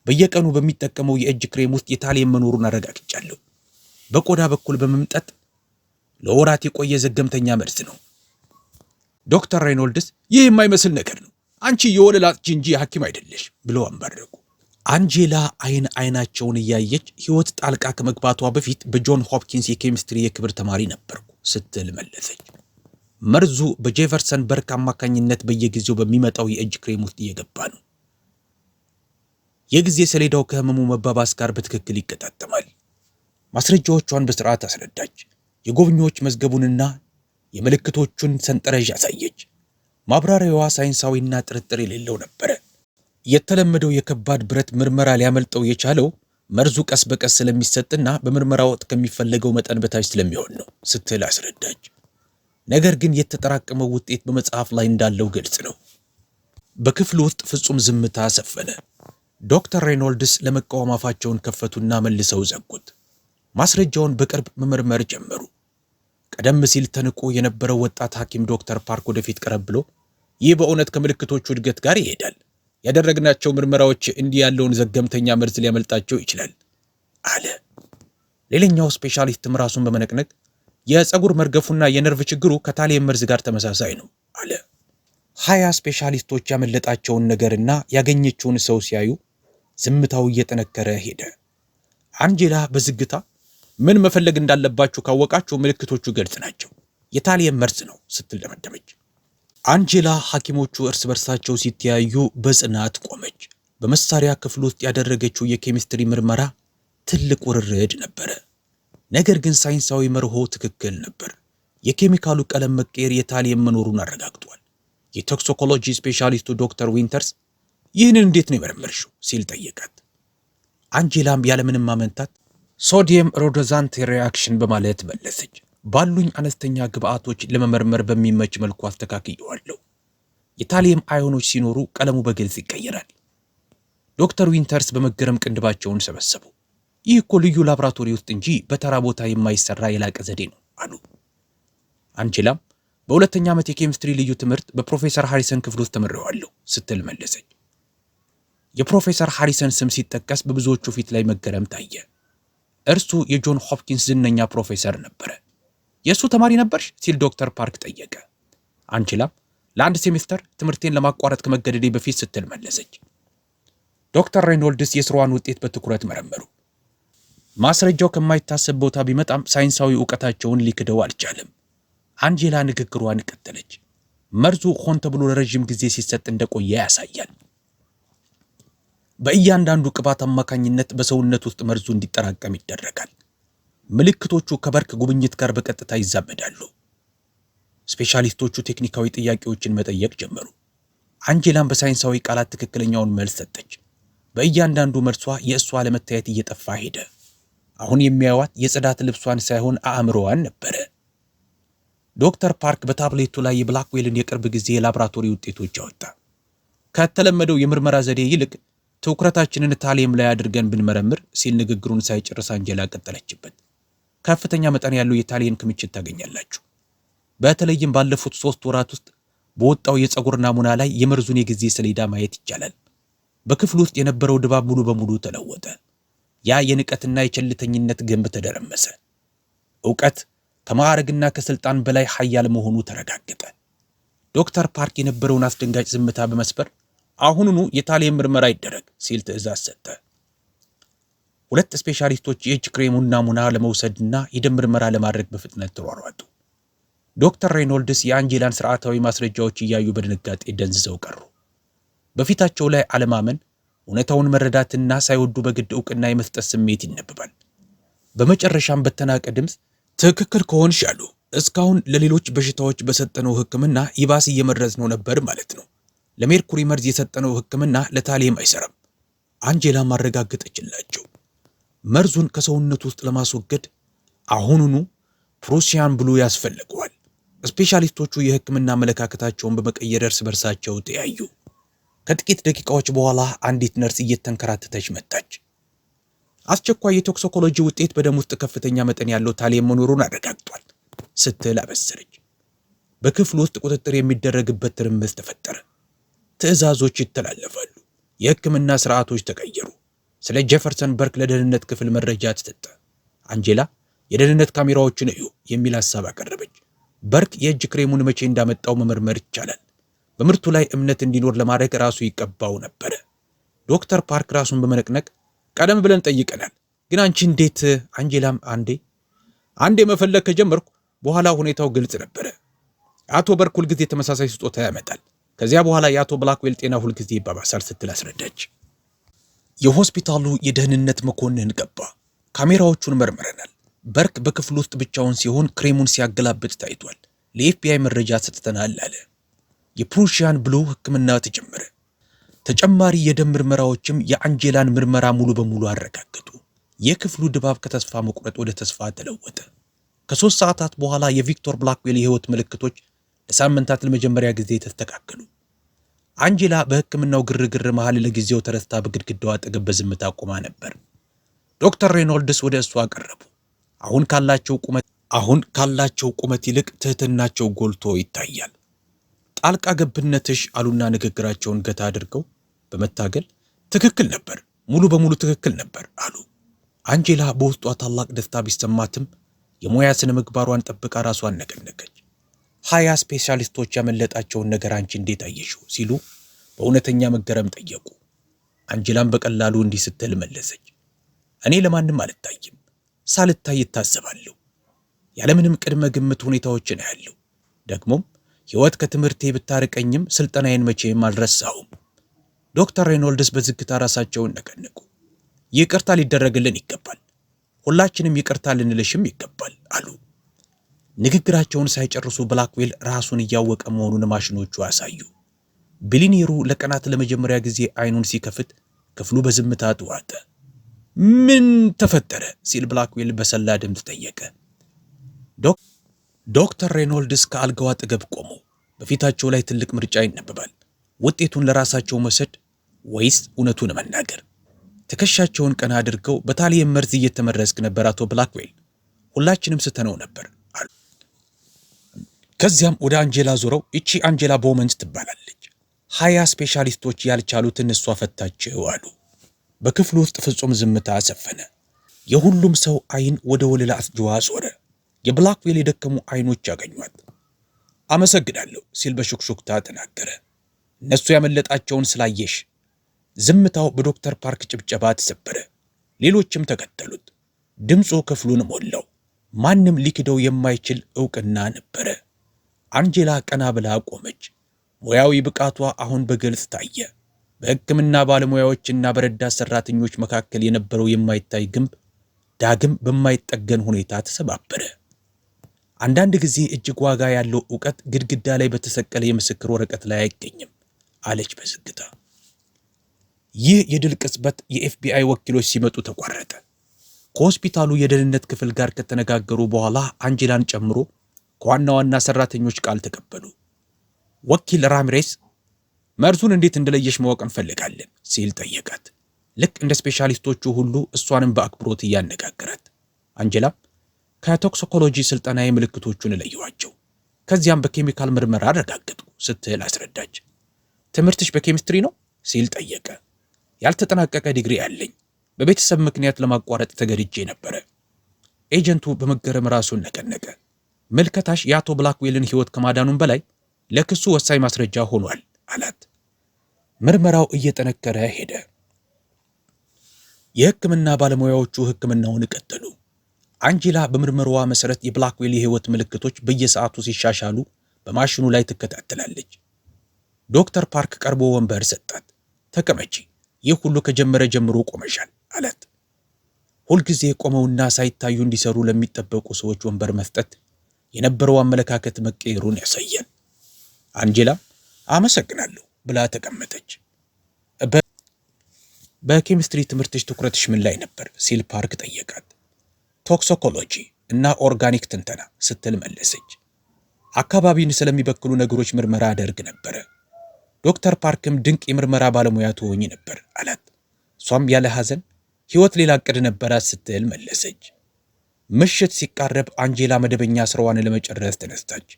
በየቀኑ በሚጠቀመው የእጅ ክሬም ውስጥ የታሊየም መኖሩን አረጋግጫለሁ። በቆዳ በኩል በመምጠጥ ለወራት የቆየ ዘገምተኛ መርዝ ነው። ዶክተር ሬኖልድስ ይህ የማይመስል ነገር ነው፣ አንቺ የወለል አጥጂ እንጂ ሐኪም አይደለሽ ብለው አንባረቁ። አንጄላ አይናቸውን እያየች ሕይወት ጣልቃ ከመግባቷ በፊት በጆን ሆፕኪንስ የኬሚስትሪ የክብር ተማሪ ነበርኩ ስትል መለሰች። መርዙ በጄፈርሰን በርክ አማካኝነት በየጊዜው በሚመጣው የእጅ ክሬም ውስጥ እየገባ ነው። የጊዜ ሰሌዳው ከህመሙ መባባስ ጋር በትክክል ይገጣጠማል። ማስረጃዎቿን በስርዓት አስረዳች። የጎብኚዎች መዝገቡንና የምልክቶቹን ሰንጠረዥ አሳየች። ማብራሪያዋ ሳይንሳዊና ጥርጥር የሌለው ነበረ። የተለመደው የከባድ ብረት ምርመራ ሊያመልጠው የቻለው መርዙ ቀስ በቀስ ስለሚሰጥና በምርመራ ወቅት ከሚፈለገው መጠን በታች ስለሚሆን ነው ስትል አስረዳች። ነገር ግን የተጠራቀመው ውጤት በመጽሐፍ ላይ እንዳለው ግልጽ ነው። በክፍሉ ውስጥ ፍጹም ዝምታ ሰፈነ። ዶክተር ሬኖልድስ ለመቃወም አፋቸውን ከፈቱና መልሰው ዘጉት። ማስረጃውን በቅርብ መመርመር ጀመሩ። ቀደም ሲል ተንቆ የነበረው ወጣት ሐኪም ዶክተር ፓርክ ወደፊት ቀረብ ብሎ ይህ በእውነት ከምልክቶቹ እድገት ጋር ይሄዳል። ያደረግናቸው ምርመራዎች እንዲህ ያለውን ዘገምተኛ መርዝ ሊያመልጣቸው ይችላል አለ። ሌላኛው ስፔሻሊስትም ራሱን በመነቅነቅ የፀጉር መርገፉና የነርቭ ችግሩ ከታሊየም መርዝ ጋር ተመሳሳይ ነው አለ። 20 ስፔሻሊስቶች ያመለጣቸውን ነገርና ያገኘችውን ሰው ሲያዩ ዝምታው እየጠነከረ ሄደ። አንጄላ በዝግታ ምን መፈለግ እንዳለባችሁ ካወቃችሁ ምልክቶቹ ግልጽ ናቸው፣ የታሊየም መርዝ ነው ስትል ደመደመች። አንጄላ ሐኪሞቹ እርስ በርሳቸው ሲተያዩ በጽናት ቆመች። በመሳሪያ ክፍል ውስጥ ያደረገችው የኬሚስትሪ ምርመራ ትልቅ ውርርድ ነበረ። ነገር ግን ሳይንሳዊ መርሆ ትክክል ነበር። የኬሚካሉ ቀለም መቀየር የታሊየም መኖሩን አረጋግጧል። የቶክሲኮሎጂ ስፔሻሊስቱ ዶክተር ዊንተርስ ይህንን እንዴት ነው የመረመርሽው ሲል ጠየቃት። አንጄላም ያለምንም ማመንታት ሶዲየም ሮዶዛንት ሪአክሽን በማለት መለሰች። ባሉኝ አነስተኛ ግብአቶች ለመመርመር በሚመች መልኩ አስተካክየዋለሁ። የታሊየም አዮኖች ሲኖሩ ቀለሙ በግልጽ ይቀየራል። ዶክተር ዊንተርስ በመገረም ቅንድባቸውን ሰበሰቡ። ይህ እኮ ልዩ ላብራቶሪ ውስጥ እንጂ በተራ ቦታ የማይሰራ የላቀ ዘዴ ነው አሉ። አንጄላም በሁለተኛ ዓመት የኬሚስትሪ ልዩ ትምህርት በፕሮፌሰር ሃሪሰን ክፍል ውስጥ ተመረዋለሁ ስትል መለሰች። የፕሮፌሰር ሃሪሰን ስም ሲጠቀስ በብዙዎቹ ፊት ላይ መገረም ታየ። እርሱ የጆን ሆፕኪንስ ዝነኛ ፕሮፌሰር ነበረ። የእሱ ተማሪ ነበርሽ ሲል ዶክተር ፓርክ ጠየቀ። አንጄላም ለአንድ ሴሜስተር ትምህርቴን ለማቋረጥ ከመገደዴ በፊት ስትል መለሰች። ዶክተር ሬኖልድስ የስራዋን ውጤት በትኩረት መረመሩ። ማስረጃው ከማይታሰብ ቦታ ቢመጣም ሳይንሳዊ ዕውቀታቸውን ሊክደው አልቻለም። አንጄላ ንግግሯን ቀጠለች። መርዙ ሆን ተብሎ ለረጅም ጊዜ ሲሰጥ እንደቆየ ያሳያል። በእያንዳንዱ ቅባት አማካኝነት በሰውነት ውስጥ መርዙ እንዲጠራቀም ይደረጋል። ምልክቶቹ ከበርክ ጉብኝት ጋር በቀጥታ ይዛመዳሉ። ስፔሻሊስቶቹ ቴክኒካዊ ጥያቄዎችን መጠየቅ ጀመሩ። አንጄላም በሳይንሳዊ ቃላት ትክክለኛውን መልስ ሰጠች። በእያንዳንዱ መልሷ የእሷ አለመታየት እየጠፋ ሄደ። አሁን የሚያዩት የጽዳት ልብሷን ሳይሆን አእምሮዋን ነበረ። ዶክተር ፓርክ በታብሌቱ ላይ የብላክዌልን የቅርብ ጊዜ የላብራቶሪ ውጤቶች አወጣ። ከተለመደው የምርመራ ዘዴ ይልቅ ትኩረታችንን ታሊየም ላይ አድርገን ብንመረምር ሲል ንግግሩን ሳይጨርስ አንጄላ ቀጠለችበት። ከፍተኛ መጠን ያለው የታሊየም ክምችት ታገኛላችሁ። በተለይም ባለፉት 3 ወራት ውስጥ በወጣው የፀጉር ናሙና ላይ የመርዙን የጊዜ ሰሌዳ ማየት ይቻላል። በክፍሉ ውስጥ የነበረው ድባብ ሙሉ በሙሉ ተለወጠ። ያ የንቀትና የቸልተኝነት ግንብ ተደረመሰ። ዕውቀት ከማዕረግና ከስልጣን በላይ ኃያል መሆኑ ተረጋገጠ። ዶክተር ፓርክ የነበረውን አስደንጋጭ ዝምታ በመስበር አሁኑኑ የታሊየም ምርመራ ይደረግ ሲል ትዕዛዝ ሰጠ። ሁለት ስፔሻሊስቶች የእጅ ክሬሙን ናሙና ለመውሰድና የደም ምርመራ ለማድረግ በፍጥነት ተሯሯጡ። ዶክተር ሬኖልድስ የአንጄላን ስርዓታዊ ማስረጃዎች እያዩ በድንጋጤ ደንዝዘው ቀሩ። በፊታቸው ላይ አለማመን፣ እውነታውን መረዳትና ሳይወዱ በግድ ዕውቅና የመስጠት ስሜት ይነበባል። በመጨረሻም በተናቀ ድምፅ ትክክል ከሆንሽ አሉ፣ እስካሁን ለሌሎች በሽታዎች በሰጠነው ሕክምና ይባስ እየመረዝነው ነበር ማለት ነው። ለሜርኩሪ መርዝ የሰጠነው ሕክምና ለታሌም አይሰራም። አንጄላ ማረጋገጠችላቸው። መርዙን ከሰውነት ውስጥ ለማስወገድ አሁኑኑ ፕሩሲያን ብሉ ያስፈልገዋል። ስፔሻሊስቶቹ የሕክምና አመለካከታቸውን በመቀየር እርስ በርሳቸው ተያዩ። ከጥቂት ደቂቃዎች በኋላ አንዲት ነርስ እየተንከራተተች መጣች። አስቸኳይ የቶክሲኮሎጂ ውጤት በደም ውስጥ ከፍተኛ መጠን ያለው ታሌም መኖሩን አረጋግጧል ስትል አበሰረች። በክፍሉ ውስጥ ቁጥጥር የሚደረግበት ትርምስ ተፈጠረ። ትዕዛዞች ይተላለፋሉ። የሕክምና ስርዓቶች ተቀየሩ። ስለ ጄፈርሰን በርክ ለደህንነት ክፍል መረጃ ተሰጠ። አንጄላ የደህንነት ካሜራዎችን እዩ የሚል ሐሳብ አቀረበች። በርክ የእጅ ክሬሙን መቼ እንዳመጣው መመርመር ይቻላል። በምርቱ ላይ እምነት እንዲኖር ለማድረግ ራሱ ይቀባው ነበር። ዶክተር ፓርክ ራሱን በመነቅነቅ ቀደም ብለን ጠይቀናል፣ ግን አንቺ እንዴት? አንጄላም አንዴ መፈለግ ከጀመርኩ በኋላ ሁኔታው ግልጽ ነበረ። አቶ በርክ ሁልጊዜ ተመሳሳይ ስጦታ ያመጣል። ከዚያ በኋላ የአቶ ብላክዌል ጤና ሁልጊዜ ይባባሳል ስትል አስረዳች። የሆስፒታሉ የደህንነት መኮንን ገባ። ካሜራዎቹን መርምረናል። በርክ በክፍሉ ውስጥ ብቻውን ሲሆን ክሬሙን ሲያገላብጥ ታይቷል። ለኤፍቢአይ መረጃ ሰጥተናል አለ። የፕሩሺያን ብሉ ሕክምና ተጀመረ። ተጨማሪ የደም ምርመራዎችም የአንጄላን ምርመራ ሙሉ በሙሉ አረጋገጡ። የክፍሉ ድባብ ከተስፋ መቁረጥ ወደ ተስፋ ተለወጠ። ከ3 ሰዓታት በኋላ የቪክቶር ብላክዌል የህይወት ምልክቶች ለሳምንታት ለመጀመሪያ ጊዜ ተስተካከሉ። አንጄላ በሕክምናው ግርግር መሃል ለጊዜው ተረስታ በግድግዳው አጠገብ በዝምታ ቆማ ነበር። ዶክተር ሬኖልድስ ወደ እሷ ቀረቡ። አሁን ካላቸው ቁመት ይልቅ ትህትናቸው ጎልቶ ይታያል። ጣልቃ ገብነትሽ አሉና ንግግራቸውን ገታ አድርገው በመታገል ትክክል ነበር፣ ሙሉ በሙሉ ትክክል ነበር አሉ። አንጄላ በውስጧ ታላቅ ደስታ ቢሰማትም የሙያ ስነ ምግባሯን ጠብቃ ራሷን ነቀነቀች። 20 ስፔሻሊስቶች ያመለጣቸውን ነገር አንቺ እንዴት አየሽው ሲሉ በእውነተኛ መገረም ጠየቁ። አንጄላም በቀላሉ እንዲህ ስትል መለሰች። እኔ ለማንም አልታይም፣ ሳልታይ እታዘባለሁ። ያለምንም ቅድመ ግምት ሁኔታዎችን አያለሁ። ደግሞም ሕይወት ከትምህርቴ ብታርቀኝም ስልጠናዬን መቼም አልረሳሁም። ዶክተር ሬኖልድስ በዝግታ ራሳቸውን ነቀነቁ። ይቅርታ ሊደረግልን ይገባል፣ ሁላችንም ይቅርታ ልንልሽም ይገባል አሉ። ንግግራቸውን ሳይጨርሱ ብላክዌል ራሱን እያወቀ መሆኑን ማሽኖቹ አሳዩ። ቢሊኔሩ ለቀናት ለመጀመሪያ ጊዜ አይኑን ሲከፍት ክፍሉ በዝምታ ተዋጠ። ምን ተፈጠረ ሲል ብላክዌል በሰላ ድምፅ ጠየቀ። ዶክተር ሬኖልድስ ከአልጋው አጠገብ ቆሙ። በፊታቸው ላይ ትልቅ ምርጫ ይነበባል። ውጤቱን ለራሳቸው መውሰድ ወይስ እውነቱን መናገር? ትከሻቸውን ቀና አድርገው በታሊየም መርዝ እየተመረዝክ ነበር አቶ ብላክዌል፣ ሁላችንም ስተነው ነበር አሉ። ከዚያም ወደ አንጄላ ዞረው እቺ አንጄላ ቦመንስ ትባላለች፣ 20 ስፔሻሊስቶች ያልቻሉትን እሷ ፈታቸው አሉ። በክፍሉ ውስጥ ፍጹም ዝምታ ሰፈነ። የሁሉም ሰው አይን ወደ ወለላ አስጅዋ ዞረ። የብላክዌል የደከሙ አይኖች ያገኟት። አመሰግናለሁ ሲል በሹክሹክታ ተናገረ። እነሱ ያመለጣቸውን ስላየሽ። ዝምታው በዶክተር ፓርክ ጭብጨባ ተሰበረ። ሌሎችም ተከተሉት። ድምፁ ክፍሉን ሞላው። ማንም ሊክደው የማይችል ዕውቅና ነበረ። አንጄላ ቀና ብላ ቆመች። ሙያዊ ብቃቷ አሁን በግልጽ ታየ። በሕክምና ባለሙያዎችና በረዳት ሰራተኞች መካከል የነበረው የማይታይ ግንብ ዳግም በማይጠገን ሁኔታ ተሰባበረ። አንዳንድ ጊዜ እጅግ ዋጋ ያለው ዕውቀት ግድግዳ ላይ በተሰቀለ የምስክር ወረቀት ላይ አይገኝም አለች በዝግታ። ይህ የድል ቅጽበት የኤፍቢአይ ወኪሎች ሲመጡ ተቋረጠ። ከሆስፒታሉ የደህንነት ክፍል ጋር ከተነጋገሩ በኋላ አንጄላን ጨምሮ ከዋና ዋና ሰራተኞች ቃል ተቀበሉ። ወኪል ራሚሬስ መርዙን እንዴት እንደለየሽ ማወቅ እንፈልጋለን ሲል ጠየቃት። ልክ እንደ ስፔሻሊስቶቹ ሁሉ እሷንም በአክብሮት እያነጋገራት። አንጄላ ከቶክሲኮሎጂ ስልጠና የምልክቶቹን ለየዋቸው፣ ከዚያም በኬሚካል ምርመራ አረጋገጡ ስትል አስረዳች። ትምህርትሽ በኬሚስትሪ ነው ሲል ጠየቀ። ያልተጠናቀቀ ዲግሪ አለኝ፣ በቤተሰብ ምክንያት ለማቋረጥ ተገድጄ ነበረ። ኤጀንቱ በመገረም ራሱን ነቀነቀ። ምልከታሽ የአቶ ብላክዌልን ሕይወት ከማዳኑም በላይ ለክሱ ወሳኝ ማስረጃ ሆኗል አላት። ምርመራው እየጠነከረ ሄደ። የሕክምና ባለሙያዎቹ ሕክምናውን ቀጠሉ። አንጄላ በምርመራዋ መሰረት የብላክዌል የህይወት ምልክቶች በየሰዓቱ ሲሻሻሉ በማሽኑ ላይ ትከታተላለች። ዶክተር ፓርክ ቀርቦ ወንበር ሰጣት። ተቀመጪ፣ ይህ ሁሉ ከጀመረ ጀምሮ ቆመሻል አላት። ሁልጊዜ ቆመውና ሳይታዩ እንዲሰሩ ለሚጠበቁ ሰዎች ወንበር መስጠት የነበረው አመለካከት መቀየሩን ያሳያል። አንጄላም አመሰግናለሁ ብላ ተቀመጠች። በኬሚስትሪ ትምህርትሽ ትኩረትሽ ምን ላይ ነበር ሲል ፓርክ ጠየቃት። ቶክሲኮሎጂ እና ኦርጋኒክ ትንተና ስትል መለሰች። አካባቢን ስለሚበክሉ ነገሮች ምርመራ አደርግ ነበረ። ዶክተር ፓርክም ድንቅ የምርመራ ባለሙያ ትሆኚ ነበር አላት። እሷም ያለ ሐዘን ሕይወት ሌላ ዕቅድ ነበራት ስትል መለሰች። ምሽት ሲቃረብ አንጄላ መደበኛ ስራዋን ለመጨረስ ተነስታች።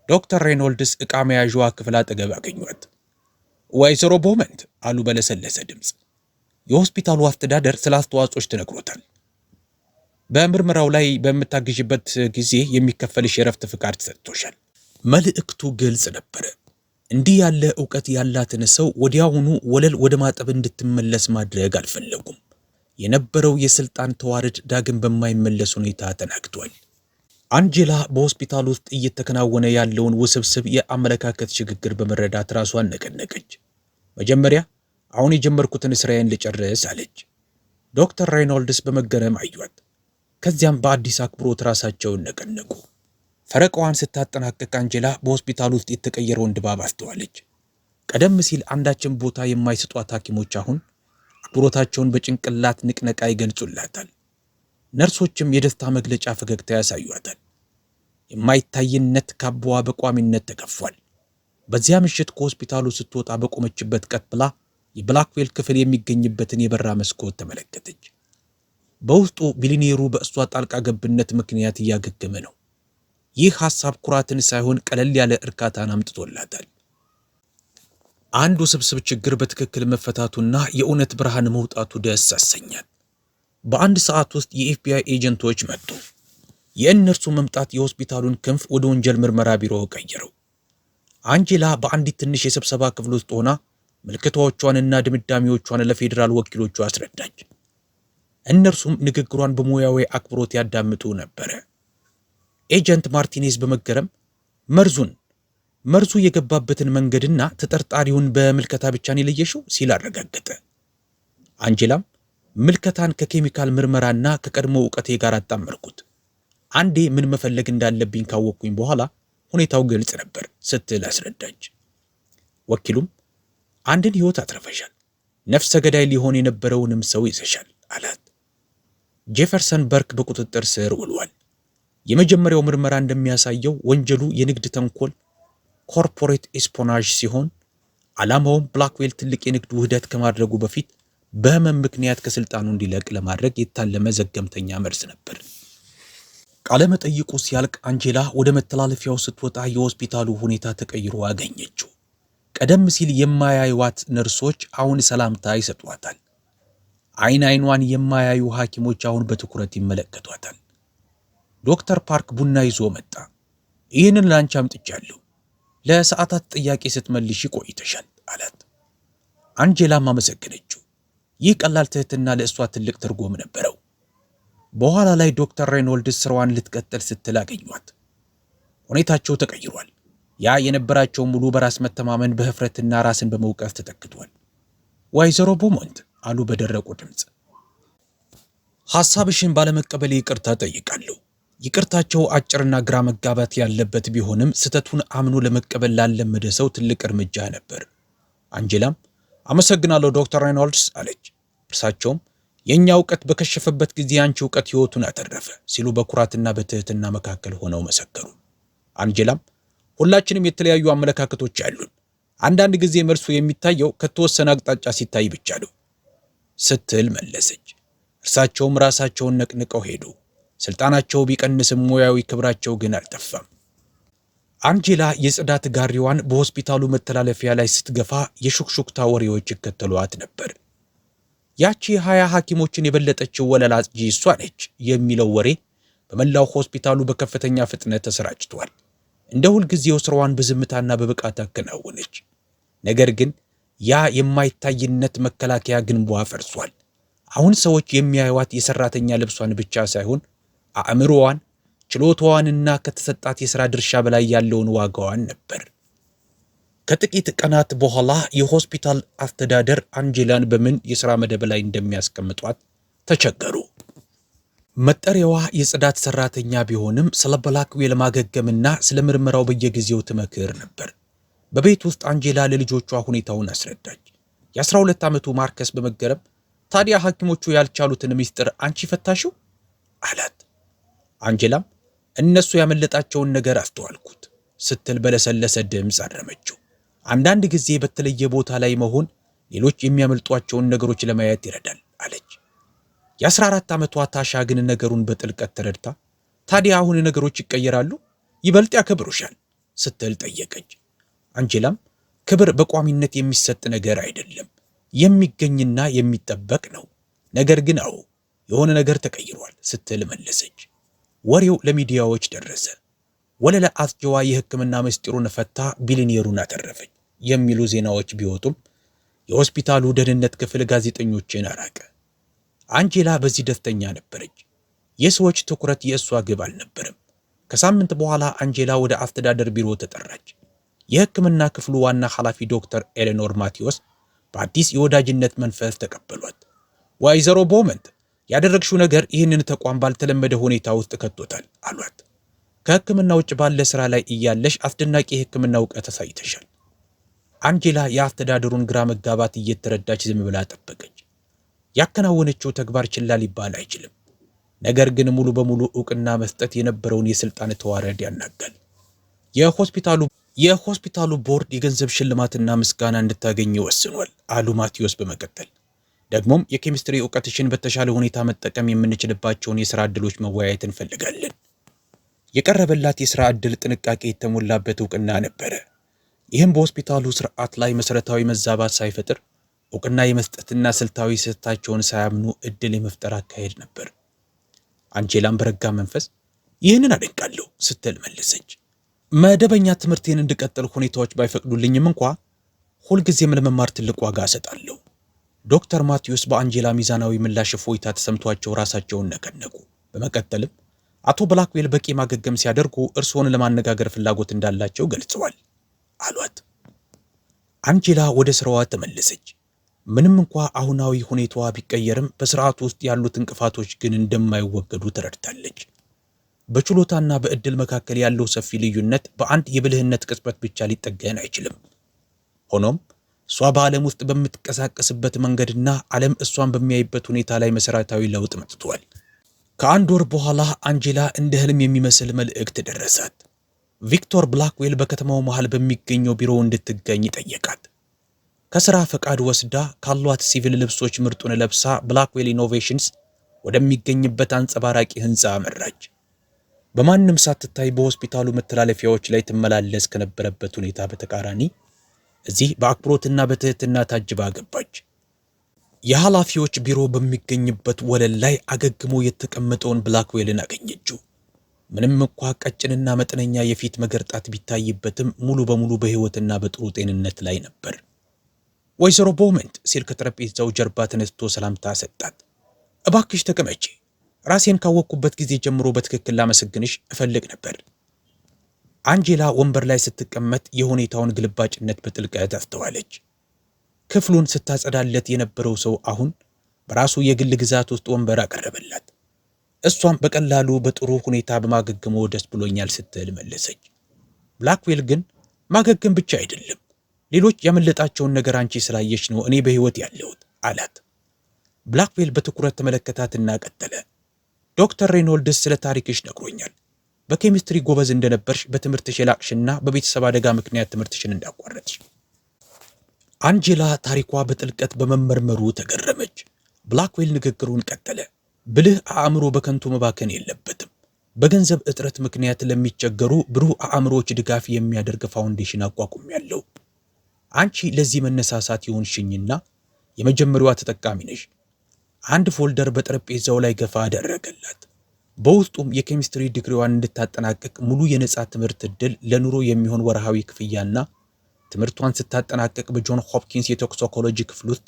ዶክተር ሬኖልድስ ዕቃ መያዣዋ ክፍል አጠገብ አገኟት። ወይዘሮ ቦመንት አሉ በለሰለሰ ድምፅ። የሆስፒታሉ አስተዳደር ስለ አስተዋጽኦች ተነግሮታል። በምርመራው ላይ በምታግዥበት ጊዜ የሚከፈልሽ የረፍት ፍቃድ ተሰጥቶሻል። መልእክቱ ግልጽ ነበረ። እንዲህ ያለ ዕውቀት ያላትን ሰው ወዲያውኑ ወለል ወደ ማጠብ እንድትመለስ ማድረግ አልፈለጉም። የነበረው የስልጣን ተዋረድ ዳግም በማይመለስ ሁኔታ ተናግቷል። አንጄላ በሆስፒታል ውስጥ እየተከናወነ ያለውን ውስብስብ የአመለካከት ሽግግር በመረዳት ራሷን ነቀነቀች። መጀመሪያ አሁን የጀመርኩትን ስራዬን ልጨርስ አለች። ዶክተር ሬኖልድስ በመገረም አዩት። ከዚያም በአዲስ አክብሮት ራሳቸውን ነቀነቁ። ፈረቃዋን ስታጠናቀቅ አንጄላ በሆስፒታል ውስጥ የተቀየረውን ድባብ አስተዋለች። ቀደም ሲል አንዳችን ቦታ የማይሰጧት ሐኪሞች አሁን አክብሮታቸውን በጭንቅላት ንቅነቃ ይገልጹላታል። ነርሶችም የደስታ መግለጫ ፈገግታ ያሳዩታል። የማይታይነት ካባዋ በቋሚነት ተከፏል። በዚያ ምሽት ከሆስፒታሉ ስትወጣ በቆመችበት ቀጥ ብላ የብላክዌል ክፍል የሚገኝበትን የበራ መስኮት ተመለከተች። በውስጡ ቢሊኔሩ በእሷ ጣልቃ ገብነት ምክንያት እያገገመ ነው። ይህ ሐሳብ ኩራትን ሳይሆን ቀለል ያለ እርካታን አምጥቶላታል። አንድ ውስብስብ ችግር በትክክል መፈታቱና የእውነት ብርሃን መውጣቱ ደስ አሰኛት። በአንድ ሰዓት ውስጥ የኤፍቢአይ ኤጀንቶች መጡ። የእነርሱ መምጣት የሆስፒታሉን ክንፍ ወደ ወንጀል ምርመራ ቢሮ ቀየረው። አንጄላ በአንዲት ትንሽ የስብሰባ ክፍል ውስጥ ሆና ምልክቶቿንና ድምዳሜዎቿን ለፌዴራል ወኪሎቹ አስረዳች። እነርሱም ንግግሯን በሙያዊ አክብሮት ያዳምጡ ነበረ። ኤጀንት ማርቲኔዝ በመገረም መርዙ የገባበትን መንገድና ተጠርጣሪውን በምልከታ ብቻን የለየሽው ሲል አረጋገጠ። አንጄላም ምልከታን ከኬሚካል ምርመራና ከቀድሞ ዕውቀቴ ጋር አጣመርኩት። አንዴ ምን መፈለግ እንዳለብኝ ካወቅኩኝ በኋላ ሁኔታው ግልጽ ነበር ስትል አስረዳች። ወኪሉም አንድን ሕይወት አትረፈሻል፣ ነፍሰ ገዳይ ሊሆን የነበረውንም ሰው ይዘሻል አላት። ጄፈርሰን በርክ በቁጥጥር ስር ውሏል። የመጀመሪያው ምርመራ እንደሚያሳየው ወንጀሉ የንግድ ተንኮል ኮርፖሬት ኤስፖናዥ ሲሆን ዓላማውም ብላክዌል ትልቅ የንግድ ውህደት ከማድረጉ በፊት በህመም ምክንያት ከስልጣኑ እንዲለቅ ለማድረግ የታለመ ዘገምተኛ መርዝ ነበር። ቃለ መጠይቁ ሲያልቅ አንጄላ ወደ መተላለፊያው ስትወጣ የሆስፒታሉ ሁኔታ ተቀይሮ አገኘችው። ቀደም ሲል የማያዩዋት ነርሶች አሁን ሰላምታ ይሰጧታል። አይኗን የማያዩ ሐኪሞች አሁን በትኩረት ይመለከቷታል። ዶክተር ፓርክ ቡና ይዞ መጣ። ይህንን ላንቺ አምጥቻለሁ፣ ለሰዓታት ጥያቄ ስትመልሺ ቆይተሻል አላት። አንጄላም አመሰገነችው። ይህ ቀላል ትህትና ለእሷ ትልቅ ትርጉም ነበረው። በኋላ ላይ ዶክተር ሬኖልድስ ስራዋን ልትቀጥል ስትል አገኟት። ሁኔታቸው ተቀይሯል። ያ የነበራቸው ሙሉ በራስ መተማመን በህፍረትና ራስን በመውቀስ ተተክቷል። ወይዘሮ ቦሞንት አሉ በደረቁ ድምፅ፣ ሐሳብሽን ባለመቀበሌ ይቅርታ ጠይቃለሁ። ይቅርታቸው አጭርና ግራ መጋባት ያለበት ቢሆንም ስተቱን አምኖ ለመቀበል ላለመደ ሰው ትልቅ እርምጃ ነበር። አንጄላም አመሰግናለሁ ዶክተር ሬኖልድስ አለች። እርሳቸውም የእኛ እውቀት በከሸፈበት ጊዜ አንቺ እውቀት ሕይወቱን አተረፈ ሲሉ በኩራትና በትህትና መካከል ሆነው መሰከሩ። አንጄላም ሁላችንም የተለያዩ አመለካከቶች አሉን፣ አንዳንድ ጊዜ መልሱ የሚታየው ከተወሰነ አቅጣጫ ሲታይ ብቻ ነው ስትል መለሰች። እርሳቸውም ራሳቸውን ነቅንቀው ሄዱ። ስልጣናቸው ቢቀንስም ሙያዊ ክብራቸው ግን አልጠፋም። አንጄላ የጽዳት ጋሪዋን በሆስፒታሉ መተላለፊያ ላይ ስትገፋ የሹክሹክታ ወሬዎች ይከተሏት ነበር። ያቺ 20 ሐኪሞችን የበለጠችው ወለላ አጽጂ እሷ ነች የሚለው ወሬ በመላው ሆስፒታሉ በከፍተኛ ፍጥነት ተሰራጭቷል። እንደ ሁልጊዜው ስራዋን በዝምታና በብቃት አከናወነች። ነገር ግን ያ የማይታይነት መከላከያ ግንቧ ፈርሷል። አሁን ሰዎች የሚያዩዋት የሰራተኛ ልብሷን ብቻ ሳይሆን አእምሮዋን፣ ችሎታዋንና ከተሰጣት የሥራ ድርሻ በላይ ያለውን ዋጋዋን ነበር። ከጥቂት ቀናት በኋላ የሆስፒታል አስተዳደር አንጀላን በምን የሥራ መደብ ላይ እንደሚያስቀምጧት ተቸገሩ። መጠሪያዋ የጽዳት ሰራተኛ ቢሆንም ስለ ብላክዌል ማገገምና ስለ ምርመራው በየጊዜው ትመክር ነበር። በቤት ውስጥ አንጀላ ለልጆቿ ሁኔታውን አስረዳች። የ12 ዓመቱ ማርከስ በመገረም ታዲያ ሐኪሞቹ ያልቻሉትን ምስጢር አንቺ ፈታሽው አላት። አንጀላም እነሱ ያመለጣቸውን ነገር አስተዋልኩት ስትል በለሰለሰ ድምፅ አረመችው። አንዳንድ ጊዜ በተለየ ቦታ ላይ መሆን ሌሎች የሚያመልጧቸውን ነገሮች ለማየት ይረዳል አለች። የ14 ዓመቷ ታሻ ግን ነገሩን በጥልቀት ተረድታ ታዲያ አሁን ነገሮች ይቀየራሉ፣ ይበልጥ ያከብሩሻል ስትል ጠየቀች። አንጀላም ክብር በቋሚነት የሚሰጥ ነገር አይደለም፣ የሚገኝና የሚጠበቅ ነው። ነገር ግን አዎ የሆነ ነገር ተቀይሯል ስትል መለሰች። ወሬው ለሚዲያዎች ደረሰ። ወለላ አስጀዋ የሕክምና ምስጢሩን ፈታ፣ ቢሊዮነሩን አተረፈች የሚሉ ዜናዎች ቢወጡም የሆስፒታሉ ደህንነት ክፍል ጋዜጠኞችን አራቀ። አንጀላ በዚህ ደስተኛ ነበረች። የሰዎች ትኩረት የእሷ ግብ አልነበረም። ከሳምንት በኋላ አንጀላ ወደ አስተዳደር ቢሮ ተጠራች። የሕክምና ክፍሉ ዋና ኃላፊ ዶክተር ኤሌኖር ማቴዎስ በአዲስ የወዳጅነት መንፈስ ተቀበሏት። ወይዘሮ ቦመንት ያደረግሽው ነገር ይህንን ተቋም ባልተለመደ ሁኔታ ውስጥ ከቶታል አሏት። ከሕክምና ውጭ ባለ ሥራ ላይ እያለሽ አስደናቂ የሕክምና እውቀት አሳይተሻል። አንጀላ የአስተዳደሩን ግራ መጋባት እየተረዳች ዝም ብላ ጠበቀች። ያከናወነችው ተግባር ችላ ሊባል አይችልም። ነገር ግን ሙሉ በሙሉ ዕውቅና መስጠት የነበረውን የሥልጣን ተዋረድ ያናጋል። የሆስፒታሉ ቦርድ የገንዘብ ሽልማትና ምስጋና እንድታገኝ ወስኗል አሉ ማቴዎስ በመቀጠል። ደግሞም የኬሚስትሪ ዕውቀትሽን በተሻለ ሁኔታ መጠቀም የምንችልባቸውን የሥራ ዕድሎች መወያየት እንፈልጋለን። የቀረበላት የሥራ ዕድል ጥንቃቄ የተሞላበት ዕውቅና ነበረ። ይህም በሆስፒታሉ ሥርዓት ላይ መሠረታዊ መዛባት ሳይፈጥር ዕውቅና የመስጠትና ስልታዊ ስህተታቸውን ሳያምኑ ዕድል የመፍጠር አካሄድ ነበር። አንጀላም በረጋ መንፈስ ይህንን አደንቃለሁ ስትል መለሰች። መደበኛ ትምህርቴን እንድቀጥል ሁኔታዎች ባይፈቅዱልኝም እንኳ ሁልጊዜም ለመማር ትልቅ ዋጋ እሰጣለሁ። ዶክተር ማቴዎስ በአንጀላ ሚዛናዊ ምላሽ እፎይታ ተሰምቷቸው ራሳቸውን ነቀነቁ። በመቀጠልም አቶ ብላክዌል በቂ ማገገም ሲያደርጉ እርስዎን ለማነጋገር ፍላጎት እንዳላቸው ገልጸዋል አሏት። አንጀላ ወደ ስራዋ ተመለሰች። ምንም እንኳ አሁናዊ ሁኔታዋ ቢቀየርም በስርዓቱ ውስጥ ያሉት እንቅፋቶች ግን እንደማይወገዱ ተረድታለች። በችሎታና በዕድል መካከል ያለው ሰፊ ልዩነት በአንድ የብልህነት ቅጽበት ብቻ ሊጠገን አይችልም። ሆኖም እሷ በዓለም ውስጥ በምትቀሳቀስበት መንገድና ዓለም እሷን በሚያይበት ሁኔታ ላይ መሠረታዊ ለውጥ መጥቷል። ከአንድ ወር በኋላ አንጀላ እንደ ህልም የሚመስል መልእክት ደረሳት። ቪክቶር ብላክዌል በከተማው መሃል በሚገኘው ቢሮው እንድትገኝ ጠየቃት። ከሥራ ፈቃድ ወስዳ ካሏት ሲቪል ልብሶች ምርጡን ለብሳ ብላክዌል ኢኖቬሽንስ ወደሚገኝበት አንጸባራቂ ሕንፃ አመራች። በማንም ሳትታይ በሆስፒታሉ መተላለፊያዎች ላይ ትመላለስ ከነበረበት ሁኔታ በተቃራኒ እዚህ በአክብሮትና በትህትና ታጅባ ገባች። የኃላፊዎች ቢሮ በሚገኝበት ወለል ላይ አገግሞ የተቀመጠውን ብላክዌልን አገኘችው። ምንም እንኳ ቀጭንና መጠነኛ የፊት መገርጣት ቢታይበትም ሙሉ በሙሉ በሕይወትና በጥሩ ጤንነት ላይ ነበር። ወይዘሮ ቦመንት ሲል ከጠረጴዛው ጀርባ ተነስቶ ሰላምታ ሰጣት። እባክሽ ተቀመጪ። ራሴን ካወቅኩበት ጊዜ ጀምሮ በትክክል ላመሰግንሽ እፈልግ ነበር። አንጀላ ወንበር ላይ ስትቀመጥ የሁኔታውን ግልባጭነት በጥልቀት አስተዋለች። ክፍሉን ስታጸዳለት የነበረው ሰው አሁን በራሱ የግል ግዛት ውስጥ ወንበር አቀረበላት። እሷም በቀላሉ በጥሩ ሁኔታ በማገገሙ ደስ ብሎኛል ስትል መለሰች። ብላክዌል ግን ማገገም ብቻ አይደለም፣ ሌሎች ያመለጣቸውን ነገር አንቺ ስላየሽ ነው እኔ በሕይወት ያለሁት አላት። ብላክዌል በትኩረት ተመለከታትና ቀጠለ። ዶክተር ሬኖልድስ ስለ ታሪክሽ ነግሮኛል። በኬሚስትሪ ጎበዝ እንደነበርሽ፣ በትምህርትሽ የላቅሽና በቤተሰብ አደጋ ምክንያት ትምህርትሽን እንዳቋረጥሽ። አንጀላ ታሪኳ በጥልቀት በመመርመሩ ተገረመች። ብላክዌል ንግግሩን ቀጠለ። ብልህ አእምሮ በከንቱ መባከን የለበትም። በገንዘብ እጥረት ምክንያት ለሚቸገሩ ብሩህ አእምሮዎች ድጋፍ የሚያደርግ ፋውንዴሽን አቋቁሜያለሁ። አንቺ ለዚህ መነሳሳት የሆንሽኝና የመጀመሪያዋ ተጠቃሚ ነሽ። አንድ ፎልደር በጠረጴዛው ላይ ገፋ አደረገላት። በውስጡም የኬሚስትሪ ዲግሪዋን እንድታጠናቀቅ ሙሉ የነጻ ትምህርት ዕድል፣ ለኑሮ የሚሆን ወርሃዊ ክፍያና ትምህርቷን ስታጠናቀቅ በጆን ሆፕኪንስ የቶክሲኮሎጂ ክፍል ውስጥ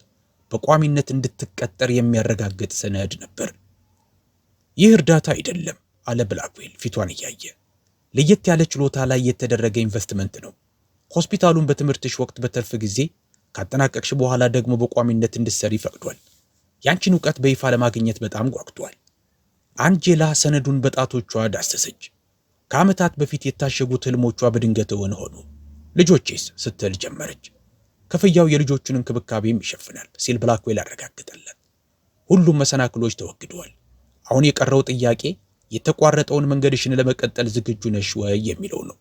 በቋሚነት እንድትቀጠር የሚያረጋግጥ ሰነድ ነበር። ይህ እርዳታ አይደለም አለ ብላክዌል ፊቷን እያየ። ለየት ያለ ችሎታ ላይ የተደረገ ኢንቨስትመንት ነው። ሆስፒታሉን በትምህርትሽ ወቅት በትርፍ ጊዜ ካጠናቀቅሽ በኋላ ደግሞ በቋሚነት እንድትሰሪ ፈቅዷል። ያንቺን ዕውቀት በይፋ ለማግኘት በጣም ጓጉቷል። አንጄላ ሰነዱን በጣቶቿ ዳሰሰች። ከዓመታት በፊት የታሸጉት ህልሞቿ በድንገት እውን ሆኑ። ልጆቼስ ስትል ጀመረች። ክፍያው የልጆቹን እንክብካቤም ይሸፍናል ሲል ብላክዌል አረጋግጠላት። ሁሉም መሰናክሎች ተወግደዋል። አሁን የቀረው ጥያቄ የተቋረጠውን መንገድሽን ለመቀጠል ዝግጁ ነሽ ወይ የሚለው ነው።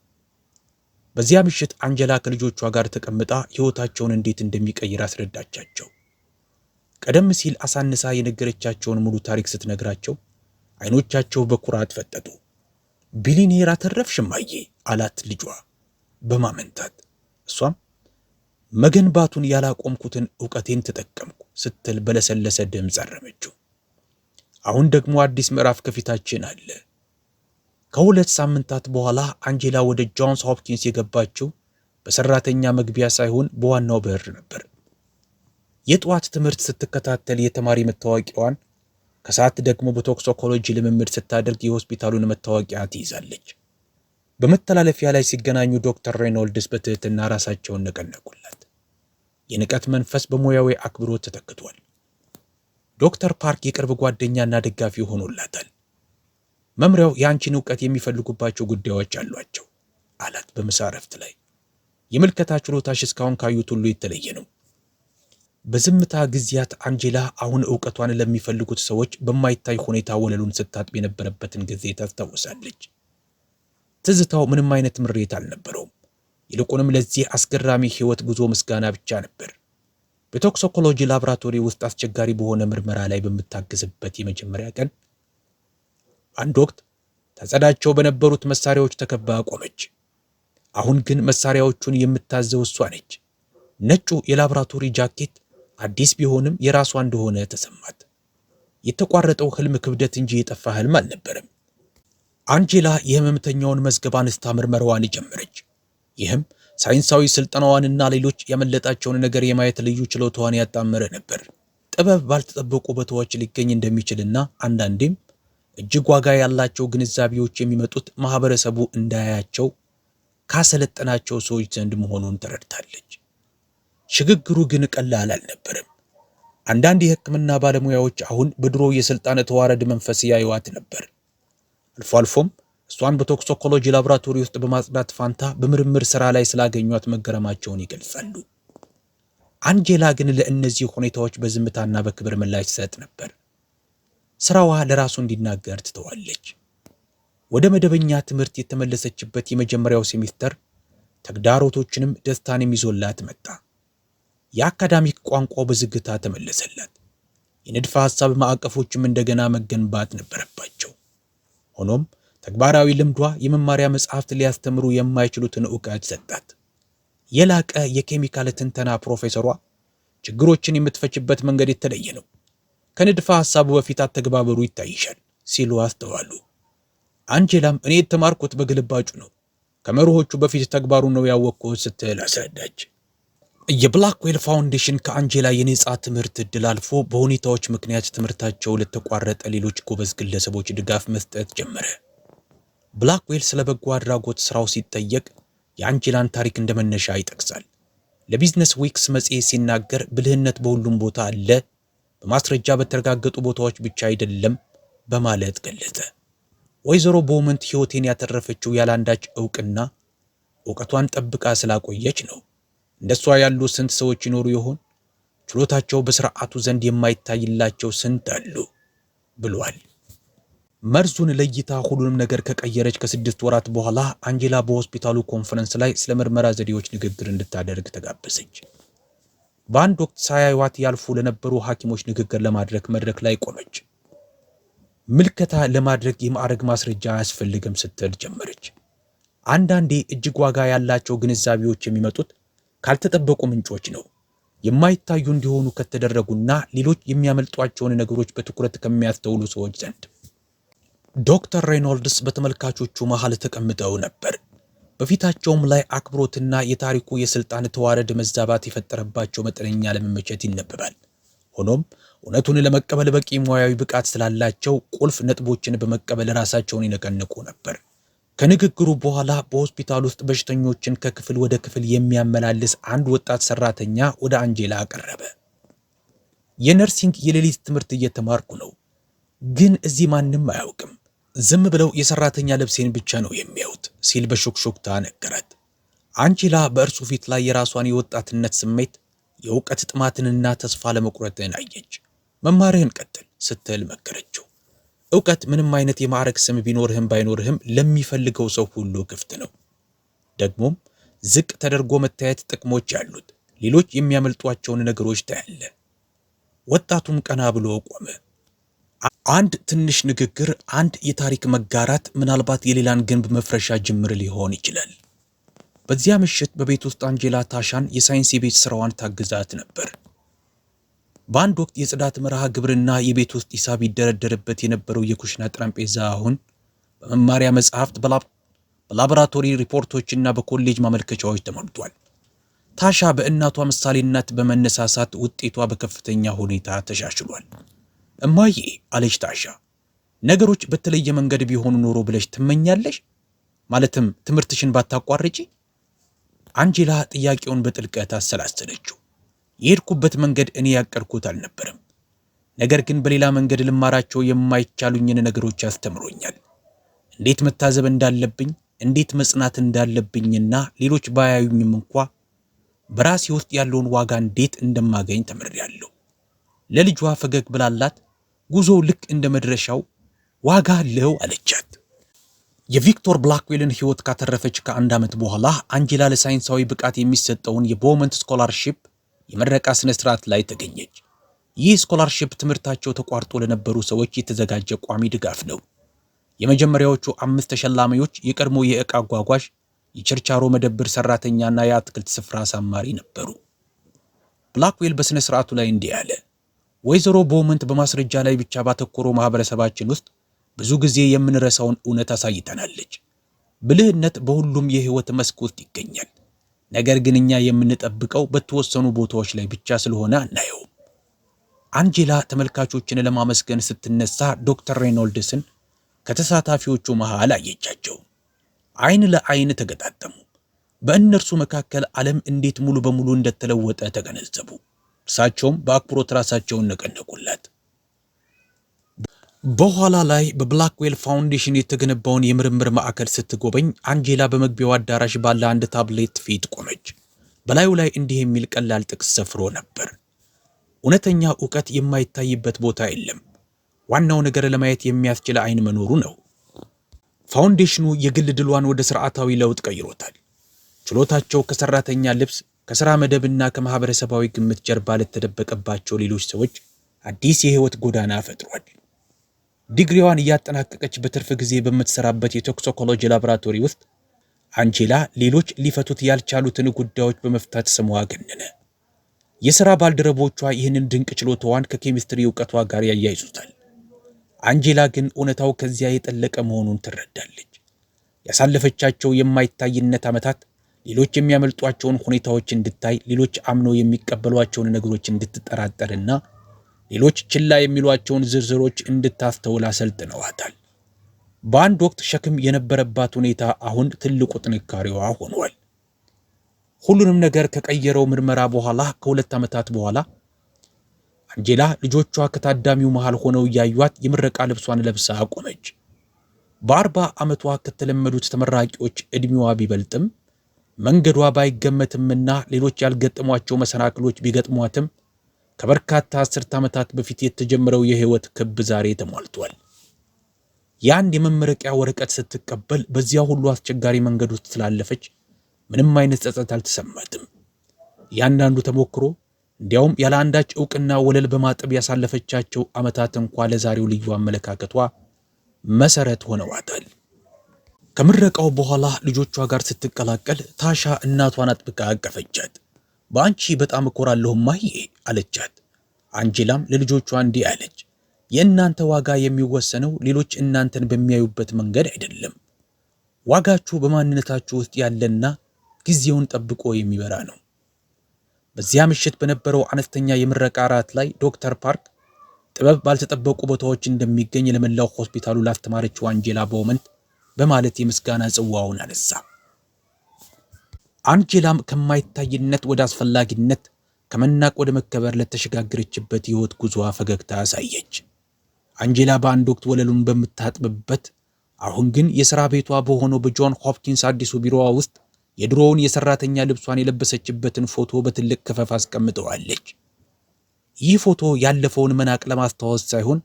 በዚያ ምሽት አንጀላ ከልጆቿ ጋር ተቀምጣ ሕይወታቸውን እንዴት እንደሚቀይር አስረዳቻቸው። ቀደም ሲል አሳንሳ የነገረቻቸውን ሙሉ ታሪክ ስትነግራቸው አይኖቻቸው በኩራት ፈጠጡ። ቢሊኔር አተረፍሽ እማዬ አላት ልጇ በማመንታት። እሷም መገንባቱን ያላቆምኩትን ዕውቀቴን ተጠቀምኩ ስትል በለሰለሰ ድምፅ አረመችው። አሁን ደግሞ አዲስ ምዕራፍ ከፊታችን አለ። ከ2 ሳምንታት በኋላ አንጄላ ወደ ጆንስ ሆፕኪንስ የገባችው በሰራተኛ መግቢያ ሳይሆን በዋናው በር ነበር። የጠዋት ትምህርት ስትከታተል የተማሪ መታወቂያዋን፣ ከሰዓት ደግሞ በቶክሲኮሎጂ ልምምድ ስታደርግ የሆስፒታሉን መታወቂያ ትይዛለች። በመተላለፊያ ላይ ሲገናኙ ዶክተር ሬኖልድስ በትህትና ራሳቸውን ነቀነቁላት። የንቀት መንፈስ በሙያዊ አክብሮት ተተክቷል። ዶክተር ፓርክ የቅርብ ጓደኛና ደጋፊ ሆኖላታል። መምሪያው የአንቺን ዕውቀት የሚፈልጉባቸው ጉዳዮች አሏቸው አላት በምሳ እረፍት ላይ። የምልከታ ችሎታሽ እስካሁን ካዩት ሁሉ የተለየ ነው። በዝምታ ጊዜያት አንጄላ አሁን ዕውቀቷን ለሚፈልጉት ሰዎች በማይታይ ሁኔታ ወለሉን ስታጥብ የነበረበትን ጊዜ ታስታውሳለች። ትዝታው ምንም አይነት ምሬት አልነበረውም። ይልቁንም ለዚህ አስገራሚ ሕይወት ጉዞ ምስጋና ብቻ ነበር። በቶክሲኮሎጂ ላቦራቶሪ ውስጥ አስቸጋሪ በሆነ ምርመራ ላይ በምታግዝበት የመጀመሪያ ቀን አንድ ወቅት ታጸዳቸው በነበሩት መሳሪያዎች ተከባ ቆመች። አሁን ግን መሳሪያዎቹን የምታዘው እሷ ነች። ነጩ የላቦራቶሪ ጃኬት አዲስ ቢሆንም የራሷ እንደሆነ ተሰማት። የተቋረጠው ህልም ክብደት እንጂ የጠፋ ህልም አልነበረም። አንጄላ የህመምተኛውን መዝገብ አንስታ ምርመራዋን ጀመረች። ይህም ሳይንሳዊ ስልጠናዋንና ሌሎች ያመለጣቸውን ነገር የማየት ልዩ ችሎታዋን ያጣመረ ነበር። ጥበብ ባልተጠበቁ ቦታዎች ሊገኝ እንደሚችልና አንዳንዴም እጅግ ዋጋ ያላቸው ግንዛቤዎች የሚመጡት ማህበረሰቡ እንዳያያቸው ካሰለጠናቸው ሰዎች ዘንድ መሆኑን ተረድታለች። ሽግግሩ ግን ቀላል አልነበረም። አንዳንድ የሕክምና ባለሙያዎች አሁን በድሮ የስልጣን ተዋረድ መንፈስ ያዩዋት ነበር። አልፎ አልፎም እሷን በቶክሲኮሎጂ ላቦራቶሪ ውስጥ በማጽዳት ፋንታ በምርምር ሥራ ላይ ስላገኟት መገረማቸውን ይገልጻሉ። አንጄላ ግን ለእነዚህ ሁኔታዎች በዝምታና በክብር ምላሽ ትሰጥ ነበር። ስራዋ ለራሱ እንዲናገር ትተዋለች። ወደ መደበኛ ትምህርት የተመለሰችበት የመጀመሪያው ሴሚስተር ተግዳሮቶችንም ደስታንም ይዞላት መጣ። የአካዳሚክ ቋንቋው በዝግታ ተመለሰላት። የንድፈ ሐሳብ ማዕቀፎችም እንደገና መገንባት ነበረባቸው። ሆኖም ተግባራዊ ልምዷ የመማሪያ መጽሐፍት ሊያስተምሩ የማይችሉትን ዕውቀት ሰጣት። የላቀ የኬሚካል ትንተና ፕሮፌሰሯ ችግሮችን የምትፈችበት መንገድ የተለየ ነው፣ ከንድፈ ሐሳቡ በፊት አተግባበሩ ይታይሻል ሲሉ አስተዋሉ። አንጄላም እኔ የተማርኩት በግልባጩ ነው፣ ከመርሆቹ በፊት ተግባሩ ነው ያወቅኩት ስትል አስረዳች። የብላክዌል ፋውንዴሽን ከአንጄላ የነጻ ትምህርት ዕድል አልፎ በሁኔታዎች ምክንያት ትምህርታቸው ለተቋረጠ ሌሎች ጎበዝ ግለሰቦች ድጋፍ መስጠት ጀመረ። ብላክዌል ስለ በጎ አድራጎት ስራው ሲጠየቅ የአንጄላን ታሪክ እንደመነሻ ይጠቅሳል። ለቢዝነስ ዊክስ መጽሔት ሲናገር ብልህነት በሁሉም ቦታ አለ፣ በማስረጃ በተረጋገጡ ቦታዎች ብቻ አይደለም በማለት ገለጸ። ወይዘሮ ቦውመንት ሕይወቴን ያተረፈችው ያላንዳች ዕውቅና ዕውቀቷን ጠብቃ ስላቆየች ነው። እንደሷ ያሉ ስንት ሰዎች ይኖሩ ይሆን? ችሎታቸው በስርዓቱ ዘንድ የማይታይላቸው ስንት አሉ ብሏል። መርዙን ለይታ ሁሉንም ነገር ከቀየረች ከ6 ወራት በኋላ አንጄላ በሆስፒታሉ ኮንፈረንስ ላይ ስለ ምርመራ ዘዴዎች ንግግር እንድታደርግ ተጋበዘች። በአንድ ወቅት ሳያዩዋት ያልፉ ለነበሩ ሐኪሞች ንግግር ለማድረግ መድረክ ላይ ቆመች። ምልከታ ለማድረግ የማዕረግ ማስረጃ አያስፈልግም ስትል ጀመረች። አንዳንዴ እጅግ ዋጋ ያላቸው ግንዛቤዎች የሚመጡት ካልተጠበቁ ምንጮች ነው፣ የማይታዩ እንዲሆኑ ከተደረጉና ሌሎች የሚያመልጧቸውን ነገሮች በትኩረት ከሚያስተውሉ ሰዎች ዘንድ። ዶክተር ሬኖልድስ በተመልካቾቹ መሃል ተቀምጠው ነበር። በፊታቸውም ላይ አክብሮትና የታሪኩ የስልጣን ተዋረድ መዛባት የፈጠረባቸው መጠነኛ ለመመቸት ይነበባል። ሆኖም እውነቱን ለመቀበል በቂ ሙያዊ ብቃት ስላላቸው ቁልፍ ነጥቦችን በመቀበል ራሳቸውን ይነቀንቁ ነበር። ከንግግሩ በኋላ በሆስፒታል ውስጥ በሽተኞችን ከክፍል ወደ ክፍል የሚያመላልስ አንድ ወጣት ሰራተኛ ወደ አንጄላ አቀረበ። የነርሲንግ የሌሊት ትምህርት እየተማርኩ ነው፣ ግን እዚህ ማንም አያውቅም። ዝም ብለው የሰራተኛ ልብሴን ብቻ ነው የሚያዩት ሲል በሹክሹክታ ነገራት። አንጄላ በእርሱ ፊት ላይ የራሷን የወጣትነት ስሜት፣ የእውቀት ጥማትንና ተስፋ ለመቁረጥን አየች። መማርህን ቀጥል ስትል መከረችው። እውቀት ምንም አይነት የማዕረግ ስም ቢኖርህም ባይኖርህም ለሚፈልገው ሰው ሁሉ ክፍት ነው። ደግሞም ዝቅ ተደርጎ መታየት ጥቅሞች ያሉት ሌሎች የሚያመልጧቸውን ነገሮች ታያለ። ወጣቱም ቀና ብሎ ቆመ። አንድ ትንሽ ንግግር፣ አንድ የታሪክ መጋራት ምናልባት የሌላን ግንብ መፍረሻ ጅምር ሊሆን ይችላል። በዚያ ምሽት በቤት ውስጥ አንጄላ ታሻን የሳይንስ የቤት ስራዋን ታግዛት ነበር። በአንድ ወቅት የጽዳት መርሃ ግብርና የቤት ውስጥ ሂሳብ ይደረደርበት የነበረው የኩሽና ጠረጴዛ አሁን በመማሪያ መጽሐፍት፣ በላቦራቶሪ ሪፖርቶችና በኮሌጅ ማመልከቻዎች ተሞልቷል። ታሻ በእናቷ ምሳሌነት በመነሳሳት ውጤቷ በከፍተኛ ሁኔታ ተሻሽሏል። እማዬ አለች ታሻ፣ ነገሮች በተለየ መንገድ ቢሆኑ ኖሮ ብለሽ ትመኛለሽ? ማለትም ትምህርትሽን ባታቋርጪ? አንጄላ ጥያቄውን በጥልቀት አሰላሰለችው። የሄድኩበት መንገድ እኔ ያቀድኩት አልነበረም። ነገር ግን በሌላ መንገድ ልማራቸው የማይቻሉኝን ነገሮች አስተምሮኛል። እንዴት መታዘብ እንዳለብኝ፣ እንዴት መጽናት እንዳለብኝና ሌሎች ባያዩኝም እንኳ በራሴ ውስጥ ያለውን ዋጋ እንዴት እንደማገኝ ተምሬያለሁ። ለልጇ ፈገግ ብላላት ጉዞው ልክ እንደ መድረሻው ዋጋ አለው አለቻት። የቪክቶር ብላክዌልን ሕይወት ካተረፈች ከአንድ ዓመት በኋላ አንጄላ ለሳይንሳዊ ብቃት የሚሰጠውን የቦውመንት ስኮላርሺፕ የምረቃ ስነ ስርዓት ላይ ተገኘች። ይህ ስኮላርሺፕ ትምህርታቸው ተቋርጦ ለነበሩ ሰዎች የተዘጋጀ ቋሚ ድጋፍ ነው። የመጀመሪያዎቹ 5 ተሸላሚዎች የቀድሞ የዕቃ አጓጓዥ፣ የችርቻሮ መደብር ሰራተኛና የአትክልት ስፍራ አሳማሪ ነበሩ። ብላክዌል በስነ ስርዓቱ ላይ እንዲህ አለ። ወይዘሮ ቦውመንት በማስረጃ ላይ ብቻ ባተኮረው ማህበረሰባችን ውስጥ ብዙ ጊዜ የምንረሳውን እውነት አሳይተናለች። ብልህነት በሁሉም የህይወት መስክ ውስጥ ይገኛል። ነገር ግን እኛ የምንጠብቀው በተወሰኑ ቦታዎች ላይ ብቻ ስለሆነ አናየውም። አንጄላ ተመልካቾችን ለማመስገን ስትነሳ ዶክተር ሬኖልድስን ከተሳታፊዎቹ መሃል አየቻቸው። አይን ለአይን ተገጣጠሙ። በእነርሱ መካከል ዓለም እንዴት ሙሉ በሙሉ እንደተለወጠ ተገነዘቡ። እርሳቸውም በአክብሮት ራሳቸውን ነቀነቁላት። በኋላ ላይ በብላክዌል ፋውንዴሽን የተገነባውን የምርምር ማዕከል ስትጎበኝ አንጄላ በመግቢያው አዳራሽ ባለ አንድ ታብሌት ፊት ቆመች። በላዩ ላይ እንዲህ የሚል ቀላል ጥቅስ ሰፍሮ ነበር። እውነተኛ ዕውቀት የማይታይበት ቦታ የለም። ዋናው ነገር ለማየት የሚያስችል አይን መኖሩ ነው። ፋውንዴሽኑ የግል ድሏን ወደ ስርዓታዊ ለውጥ ቀይሮታል። ችሎታቸው ከሰራተኛ ልብስ፣ ከሥራ መደብና ከማህበረሰባዊ ግምት ጀርባ ለተደበቀባቸው ሌሎች ሰዎች አዲስ የህይወት ጎዳና ፈጥሯል። ዲግሪዋን እያጠናቀቀች በትርፍ ጊዜ በምትሰራበት የቶክሲኮሎጂ ላቦራቶሪ ውስጥ አንጄላ ሌሎች ሊፈቱት ያልቻሉትን ጉዳዮች በመፍታት ስሟ ገነነ። የሥራ ባልደረቦቿ ይህንን ድንቅ ችሎታዋን ከኬሚስትሪ ዕውቀቷ ጋር ያያይዙታል። አንጄላ ግን እውነታው ከዚያ የጠለቀ መሆኑን ትረዳለች። ያሳለፈቻቸው የማይታይነት ዓመታት ሌሎች የሚያመልጧቸውን ሁኔታዎች እንድታይ፣ ሌሎች አምነው የሚቀበሏቸውን ነገሮች እንድትጠራጠርና ሌሎች ችላ የሚሏቸውን ዝርዝሮች እንድታስተውል አሰልጥነዋታል። በአንድ ወቅት ሸክም የነበረባት ሁኔታ አሁን ትልቁ ጥንካሬዋ ሆኗል። ሁሉንም ነገር ከቀየረው ምርመራ በኋላ ከ2 ዓመታት በኋላ አንጄላ ልጆቿ ከታዳሚው መሃል ሆነው እያዩት የምረቃ ልብሷን ለብሳ ቆመች። በ40 ዓመቷ ከተለመዱት ተመራቂዎች ዕድሜዋ ቢበልጥም መንገዷ ባይገመትምና ሌሎች ያልገጠሟቸው መሰናክሎች ቢገጥሟትም ከበርካታ 10 ዓመታት በፊት የተጀመረው የህይወት ክብ ዛሬ ተሟልቷል። የአንድ የመመረቂያ ወረቀት ስትቀበል በዚያ ሁሉ አስቸጋሪ መንገድ ውስጥ ስላለፈች ምንም አይነት ጸጸት አልተሰማትም። ያንዳንዱ ተሞክሮ እንዲያውም ያለ አንዳች ዕውቅና ወለል በማጠብ ያሳለፈቻቸው ዓመታት እንኳ ለዛሬው ልዩ አመለካከቷ መሰረት ሆነዋታል። ከምረቃው በኋላ ልጆቿ ጋር ስትቀላቀል ታሻ እናቷን አጥብቃ አቀፈቻት። በአንቺ በጣም እኮራለሁ እማዬ አለቻት። አንጄላም ለልጆቿ እንዲህ አለች። የእናንተ ዋጋ የሚወሰነው ሌሎች እናንተን በሚያዩበት መንገድ አይደለም። ዋጋችሁ በማንነታችሁ ውስጥ ያለና ጊዜውን ጠብቆ የሚበራ ነው። በዚያ ምሽት በነበረው አነስተኛ የምረቃ እራት ላይ ዶክተር ፓርክ ጥበብ ባልተጠበቁ ቦታዎች እንደሚገኝ ለመላው ሆስፒታሉ ላስተማረችው አንጄላ ቦውመንት በማለት የምስጋና ጽዋውን አነሳ። አንጄላም ከማይታይነት ወደ አስፈላጊነት ከመናቅ ወደ መከበር ለተሸጋገረችበት የህይወት ጉዞዋ ፈገግታ አሳየች። አንጄላ በአንድ ወቅት ወለሉን በምታጥብበት አሁን ግን የሥራ ቤቷ በሆነው በጆን ሆፕኪንስ አዲሱ ቢሮዋ ውስጥ የድሮውን የሰራተኛ ልብሷን የለበሰችበትን ፎቶ በትልቅ ክፈፍ አስቀምጠዋለች። ይህ ፎቶ ያለፈውን መናቅ ለማስታወስ ሳይሆን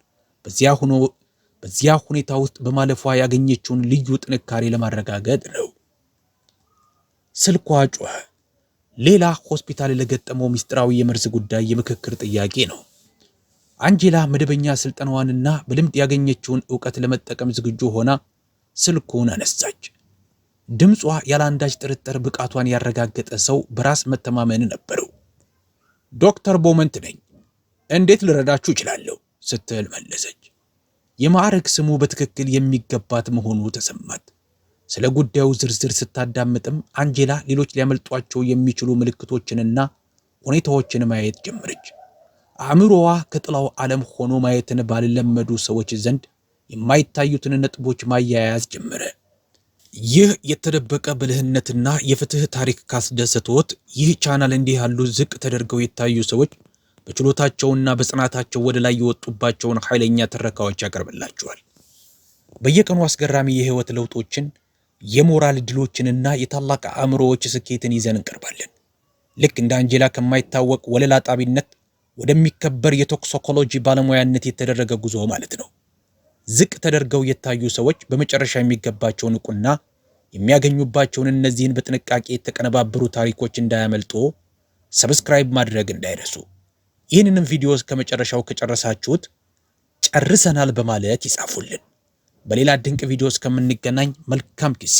በዚያ ሁኔታ ውስጥ በማለፏ ያገኘችውን ልዩ ጥንካሬ ለማረጋገጥ ነው። ስልኳ ጮኸ። ሌላ ሆስፒታል ለገጠመው ምስጢራዊ የመርዝ ጉዳይ የምክክር ጥያቄ ነው። አንጄላ መደበኛ ስልጠናዋንና በልምድ ያገኘችውን ዕውቀት ለመጠቀም ዝግጁ ሆና ስልኩን አነሳች። ድምጿ ያላንዳች ጥርጥር ብቃቷን ያረጋገጠ ሰው በራስ መተማመን ነበረው። ዶክተር ቦውመንት ነኝ፣ እንዴት ልረዳችሁ እችላለሁ ስትል መለሰች። የማዕረግ ስሙ በትክክል የሚገባት መሆኑ ተሰማት። ስለ ጉዳዩ ዝርዝር ስታዳምጥም አንጄላ ሌሎች ሊያመልጧቸው የሚችሉ ምልክቶችንና ሁኔታዎችን ማየት ጀመረች። አእምሮዋ ከጥላው ዓለም ሆኖ ማየትን ባልለመዱ ሰዎች ዘንድ የማይታዩትን ነጥቦች ማያያዝ ጀመረ። ይህ የተደበቀ ብልህነትና የፍትህ ታሪክ ካስደሰቶት ይህ ቻናል እንዲህ ያሉ ዝቅ ተደርገው የታዩ ሰዎች በችሎታቸውና በጽናታቸው ወደ ላይ የወጡባቸውን ኃይለኛ ትረካዎች ያቀርብላቸዋል። በየቀኑ አስገራሚ የህይወት ለውጦችን፣ የሞራል ድሎችንና የታላቅ አእምሮዎች ስኬትን ይዘን እንቀርባለን። ልክ እንደ አንጄላ ከማይታወቅ ወለላ ጣቢነት ወደሚከበር የቶክሲኮሎጂ ባለሙያነት የተደረገ ጉዞ ማለት ነው። ዝቅ ተደርገው የታዩ ሰዎች በመጨረሻ የሚገባቸውን ዕውቅና የሚያገኙባቸውን እነዚህን በጥንቃቄ የተቀነባበሩ ታሪኮች እንዳያመልጡ ሰብስክራይብ ማድረግ እንዳይረሱ። ይህንንም ቪዲዮ ከመጨረሻው ከጨረሳችሁት ጨርሰናል በማለት ይጻፉልን። በሌላ ድንቅ ቪዲዮ እስከምንገናኝ መልካም ጊዜ